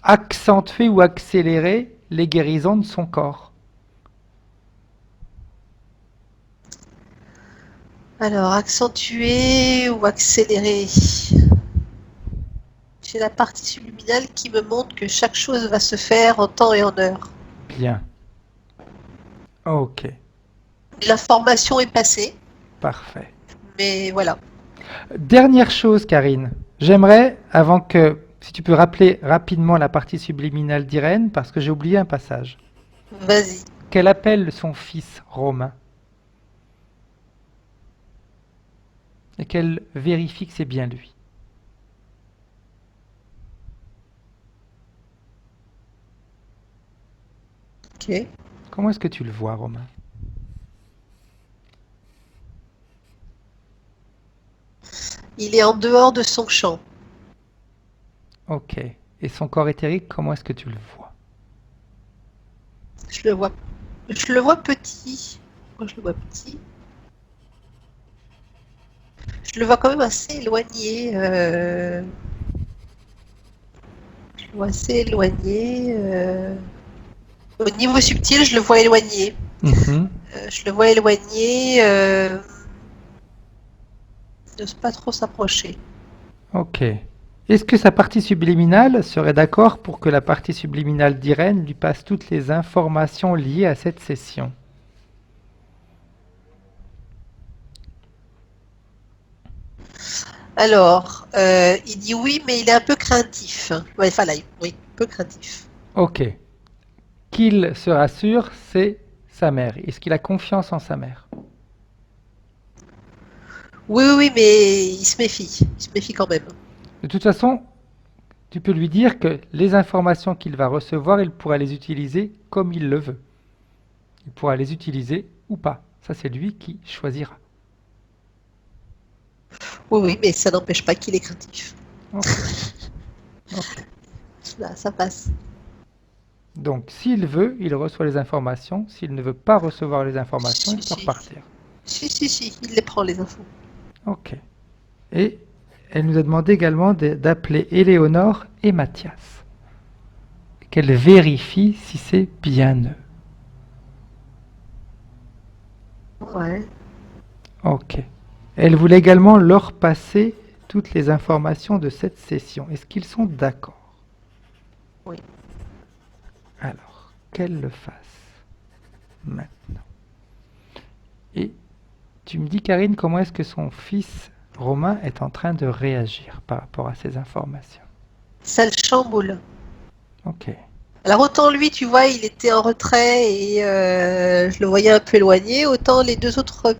accentuer ou accélérer les guérisons de son corps. Alors, accentuer ou accélérer. J'ai la partie subliminale qui me montre que chaque chose va se faire en temps et en heure. Bien. Ok. L'information est passée. Parfait. Mais voilà. Dernière chose, Karine. J'aimerais, avant que, si tu peux rappeler rapidement la partie subliminale d'Irène, parce que j'ai oublié un passage. Vas-y. Qu'elle appelle son fils Romain. Et qu'elle vérifie que c'est bien lui. Ok. Comment est-ce que tu le vois, Romain? Il est en dehors de son champ. Ok. Et son corps éthérique, comment est-ce que tu le vois? Je le vois. Je le vois petit. Moi, je le vois petit. Je le vois quand même assez éloigné. Je le vois assez éloigné. Au niveau subtil, je le vois éloigné. Mhm. Je le vois éloigné. N'ose pas trop s'approcher. Ok. Est-ce que sa partie subliminale serait d'accord pour que la partie subliminale d'Irène lui passe toutes les informations liées à cette session? Alors, il dit oui, mais il est un peu craintif. Ouais, enfin là, oui, un peu craintif. Ok. Qu'il se rassure, c'est sa mère. Est-ce qu'il a confiance en sa mère? Oui, oui, oui, mais il se méfie. Il se méfie quand même. De toute façon, tu peux lui dire que les informations qu'il va recevoir, il pourra les utiliser comme il le veut. Il pourra les utiliser ou pas. Ça, c'est lui qui choisira. Oui, oui, mais ça n'empêche pas qu'il est craintif. Ok. Ok. Là, ça passe. Donc, s'il veut, il reçoit les informations. S'il ne veut pas recevoir les informations, Si, il peut si. repartir. Si, il les prend, les infos. Ok. Et elle nous a demandé également d'appeler Éléonore et Mathias. Qu'elle vérifie si c'est bien eux. Ouais. Ok. Elle voulait également leur passer toutes les informations de cette session. Est-ce qu'ils sont d'accord? Oui. Alors, qu'elle le fasse maintenant. Et tu me dis, Karine, comment est-ce que son fils Romain est en train de réagir par rapport à ces informations? Ça le chamboule. Ok. Alors autant lui, tu vois, il était en retrait et je le voyais un peu éloigné, autant les deux autres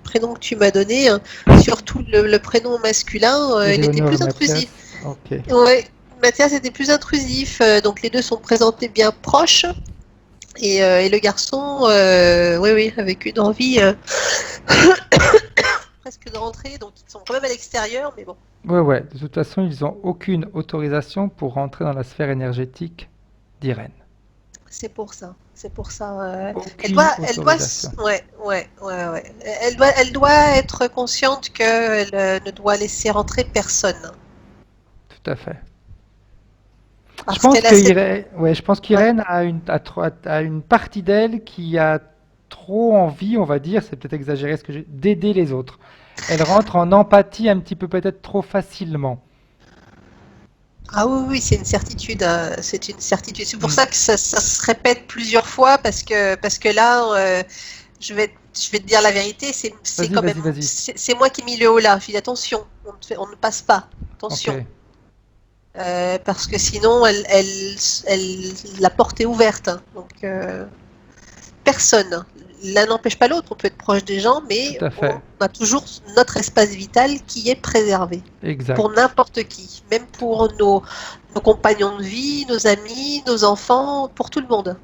prénoms que tu m'as donnés, hein, surtout le prénom masculin, il était Éléonore et plus Mathias. intrusif. Ok. Ouais, Mathias était plus intrusif, donc les deux sont présentés bien proches. Et le garçon, oui, oui, avec une envie presque de rentrer, donc ils sont quand même à l'extérieur, mais bon, Ouais, ouais. De toute façon, ils n'ont aucune autorisation pour rentrer dans la sphère énergétique d'Irène. c'est pour ça. C'est pour ça. Aucune Elle doit, autorisation. ouais. Elle doit être consciente qu'elle ne doit laisser rentrer personne. Tout à fait. Je Parce pense qu'elle a cette, je pense ouais, qu'Irène a une partie d'elle qui a trop envie, on va dire, c'est peut-être exagéré d'aider les autres. Elle rentre en empathie un petit peu peut-être trop facilement. ah oui, oui, c'est une certitude. C'est une certitude. C'est pour Hmm. ça que ça se répète plusieurs fois parce que là, je vais te dire la vérité. C'est Vas-y, quand même, vas-y, vas-y. c'est moi qui ai mis le haut là. Je dis attention, on ne passe pas. Ok, Attention. Parce que sinon, la porte est ouverte, hein. Donc, personne. L'un n'empêche pas l'autre. On peut être proche des gens, tout mais à on fait. a toujours notre espace vital qui est préservé. Pour Exact. n'importe qui. Même pour nos compagnons de vie, nos amis, nos enfants, pour tout le monde.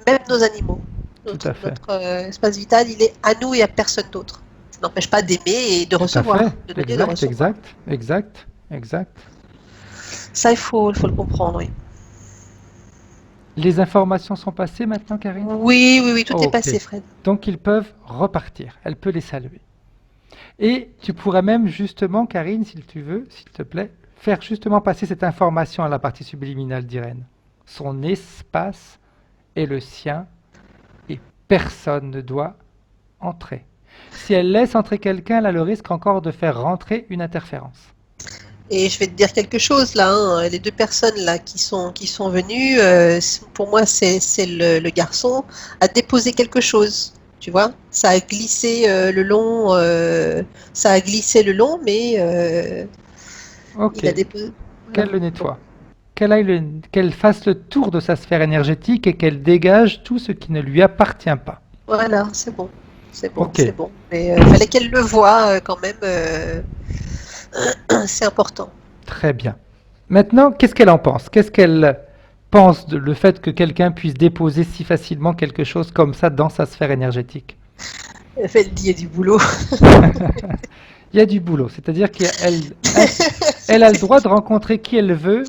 Même nos animaux. Tout Notre, à fait. notre espace vital, il est à nous et à personne d'autre. Ça n'empêche pas d'aimer et de Tout à fait. recevoir. De donner et de Exact, recevoir. exact, exact, exact. Ça, il faut le comprendre, oui. Les informations sont passées maintenant, Karine? Oui, oui, oui, tout est Ok. passé, Fred. Donc ils peuvent repartir. Elle peut les saluer. Et tu pourrais même justement, Karine, si tu veux, s'il te plaît, faire justement passer cette information à la partie subliminale d'Irène. Son espace est le sien et personne ne doit entrer. Si elle laisse entrer quelqu'un, elle a le risque encore de faire rentrer une interférence. Et je vais te dire quelque chose là, hein. Les deux personnes là qui sont venues, pour moi, c'est le garçon a déposé quelque chose. Tu vois, ça a glissé ça a glissé le long, mais Ok. il a déposé. Voilà. Qu'elle le Bon, nettoie. Qu'elle fasse le tour de sa sphère énergétique et qu'elle dégage tout ce qui ne lui appartient pas. voilà, c'est bon, c'est bon, Ok. c'est bon. Mais fallait qu'elle le voie quand même. C'est important. Très bien. Maintenant, qu'est-ce qu'elle en pense? Qu'est-ce qu'elle pense de le fait que quelqu'un puisse déposer si facilement quelque chose comme ça dans sa sphère énergétique? Elle dit il y a du boulot. Il y a du boulot, c'est-à-dire qu'elle a le droit de rencontrer qui elle veut,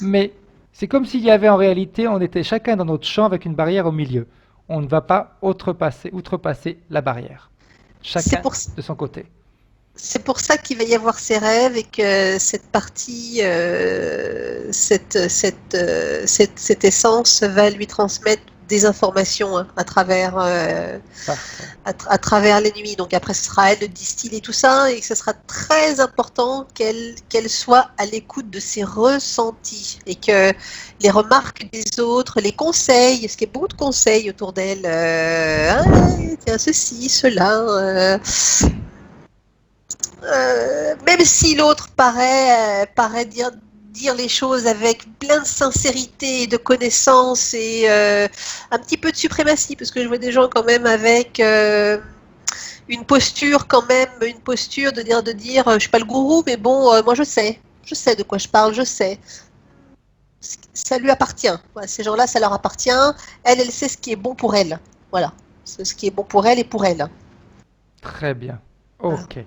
mais c'est comme s'il y avait en réalité, on était chacun dans notre champ avec une barrière au milieu. On ne va pas outrepasser la barrière. C'est Chacun pour, de son côté. c'est pour ça qu'il va y avoir ces rêves et que cette partie, cette essence va lui transmettre des informations hein, Parfait. à travers les nuits. Donc après, ce sera à elle de distiller tout ça et que ce sera très important qu'elle soit à l'écoute de ses ressentis et que les remarques des autres, les conseils, parce qu'il y a beaucoup de conseils autour d'elle, ah, tiens, ceci, cela. Même si l'autre paraît dire les choses avec plein de sincérité et de connaissance et un petit peu de suprématie, parce que je vois des gens quand même avec une posture de dire je suis pas le gourou, mais bon, moi je sais de quoi je parle, je sais. Ça lui appartient. Voilà, ces gens-là, ça leur appartient. Elle sait ce qui est bon pour elle. Voilà, c'est ce qui est bon pour elle et pour elle. Très bien. Voilà. Ok.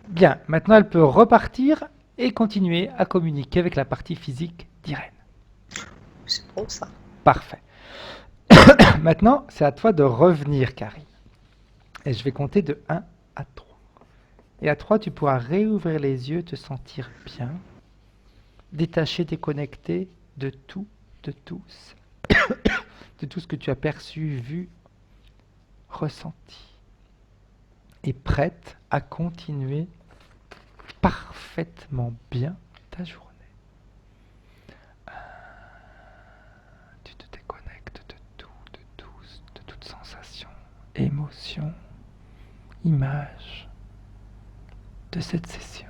Bien, maintenant elle peut repartir et continuer à communiquer avec la partie physique d'Irène. C'est bon ça. Parfait. Maintenant, c'est à toi de revenir, Karine. Et je vais compter de 1 à 3. Et à 3, tu pourras réouvrir les yeux, te sentir bien, détaché, déconnecté de tout, de tous, de tout ce que tu as perçu, vu, ressenti. Et prête à continuer parfaitement bien ta journée. Tu te déconnectes de tout, de tous, de toute sensation, émotion, image de cette session.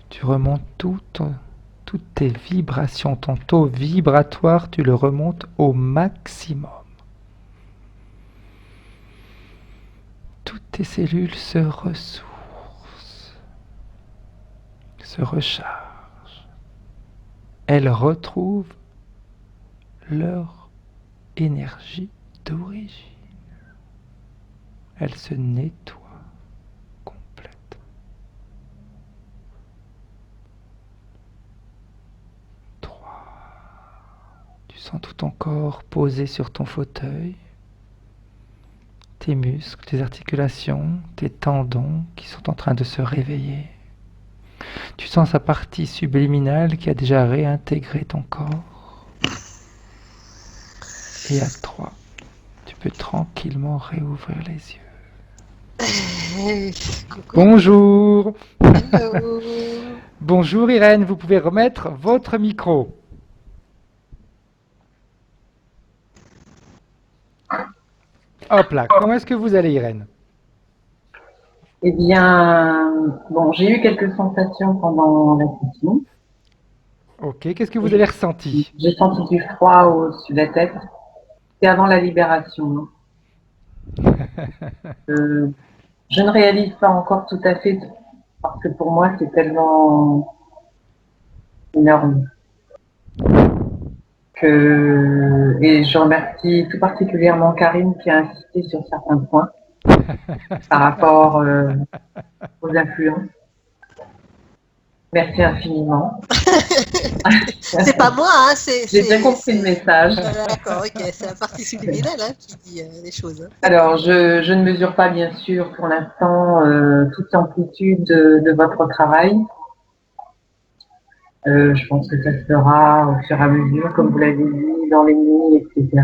Tu remontes toutes tes vibrations, ton taux vibratoire, tu le remontes au maximum. Toutes tes cellules se ressourcent, se rechargent. Elles retrouvent leur énergie d'origine. Elles se nettoient complètement. 3. Tu sens tout ton corps posé sur ton fauteuil. Tes muscles, tes articulations, tes tendons qui sont en train de se réveiller. Tu sens sa partie subliminale qui a déjà réintégré ton corps. Et à 3, tu peux tranquillement réouvrir les yeux. Coucou. Bonjour. Hello. Bonjour Irène, vous pouvez remettre votre micro. Hop là, comment est-ce que vous allez Irène? Eh bien, bon, j'ai eu quelques sensations pendant la session. Ok, qu'est-ce que vous avez ressenti? J'ai senti du froid au-dessus de la tête. C'est avant la libération. Je ne réalise pas encore tout à fait parce que pour moi, c'est tellement énorme et je remercie tout particulièrement Karine qui a insisté sur certains points par rapport aux influences. Merci infiniment. C'est pas moi, hein, J'ai bien compris le message. D'accord, ok, c'est la partie subliminale hein, qui dit les choses. Hein. Alors, je ne mesure pas, bien sûr, pour l'instant, toute l'amplitude de votre travail. Je pense que ça se fera au fur et à mesure, comme vous l'avez dit, dans les nuits, etc.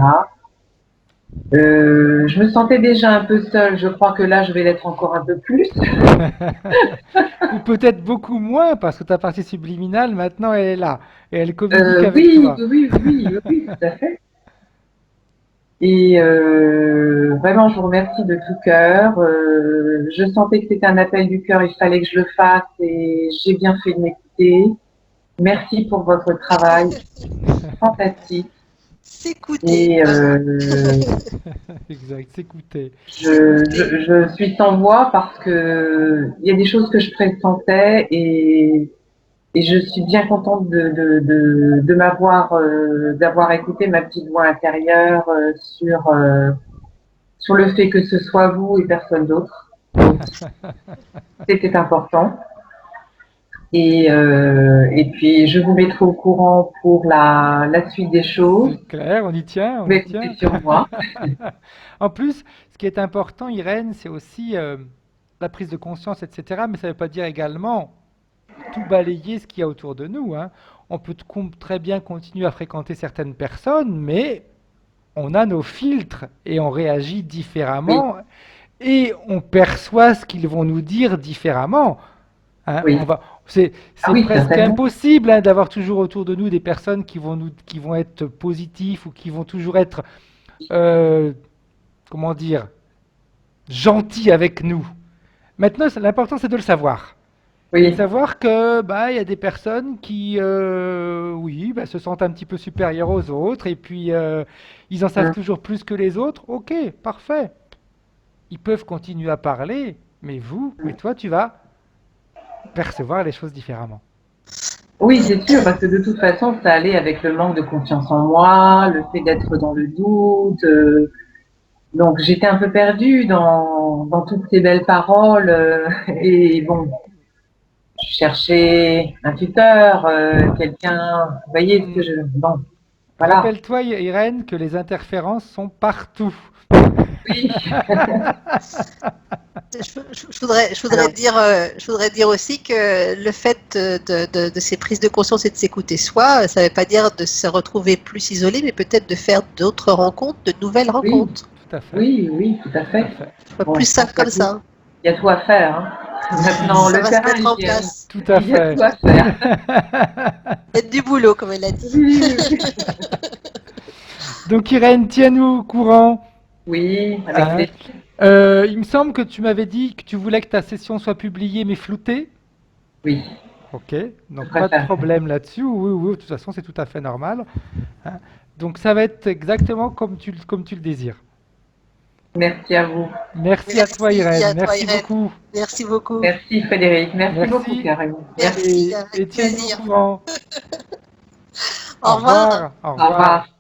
Je me sentais déjà un peu seule. Je crois que là, je vais l'être encore un peu plus. Ou peut-être beaucoup moins, parce que ta partie subliminale, maintenant, elle est là. Et elle communique avec Oui, toi. oui, oui, oui, oui, tout à fait. Et vraiment, je vous remercie de tout cœur. Je sentais que c'était un appel du cœur, il fallait que je le fasse et j'ai bien fait de m'écouter. Merci pour votre travail, fantastique. S'écouter. Et Exact, s'écouter. S'écouter. je suis sans voix parce que il y a des choses que je pressentais et je suis bien contente de m'avoir, d'avoir écouté ma petite voix intérieure sur le fait que ce soit vous et personne d'autre. Donc, c'était important. Et puis, je vous mettrai au courant pour la suite des choses. C'est clair, on y tient, on Vous y pouvez compter tient. sur moi. En plus, ce qui est important, Irène, c'est aussi la prise de conscience, etc. Mais ça ne veut pas dire également tout balayer ce qu'il y a autour de nous, hein. On peut très bien continuer à fréquenter certaines personnes, mais on a nos filtres et on réagit Oui, différemment et on perçoit ce qu'ils vont nous dire différemment. Hein. oui. Ah C'est oui, presque certainement. impossible hein, d'avoir toujours autour de nous des personnes qui vont être positifs ou qui vont toujours être, euh, comment dire, gentils avec nous. Maintenant, l'important c'est de le savoir. Et de Oui. savoir que bah il y a des personnes qui oui bah, se sentent un petit peu supérieures aux autres et puis ils en savent Hum. toujours plus que les autres. Ok, parfait. Ils peuvent continuer à parler, mais toi tu vas percevoir les choses différemment. Oui, c'est sûr, parce que de toute façon, ça allait avec le manque de confiance en moi, le fait d'être dans le doute. Donc, j'étais un peu perdue dans toutes ces belles paroles. Et bon, je cherchais un tuteur, quelqu'un. Vous voyez ce que Hmm. je. Bon, voilà. Rappelle-toi, Irène, que les interférences sont partout. Oui. Je voudrais Alors, dire aussi que le fait de ces prises de conscience et de s'écouter soi, ça ne veut pas dire de se retrouver plus isolé, mais peut-être de faire d'autres rencontres, de nouvelles oui, rencontres. Tout à fait, oui, oui, tout à tout à fait. fait, Je vois Bon, plus je ça pense comme ça. qu'il y a tout à faire. Hein. Maintenant, Ça le va se terrain mettre est en bien. place. tout à Il y a fait. tout à faire. Il y a du boulot, comme elle a dit. Oui, oui, Donc Irène, tiens-nous au courant. oui, avec Hein. plaisir. Il me semble que tu m'avais dit que tu voulais que ta session soit publiée mais floutée. Oui, Ok, je donc pas de préfère. problème là-dessus. Oui, oui, de toute façon, c'est tout à fait normal. Hein. Donc ça va être exactement comme tu le désires. Merci à vous. Merci à toi, Merci Irène. à toi, Merci Irène. beaucoup. Merci beaucoup. Merci Frédéric. Merci beaucoup, Merci. Karim. Merci. Merci, avec Et tiens-nous au plaisir. courant. Au Au revoir. revoir. Au Au revoir. revoir.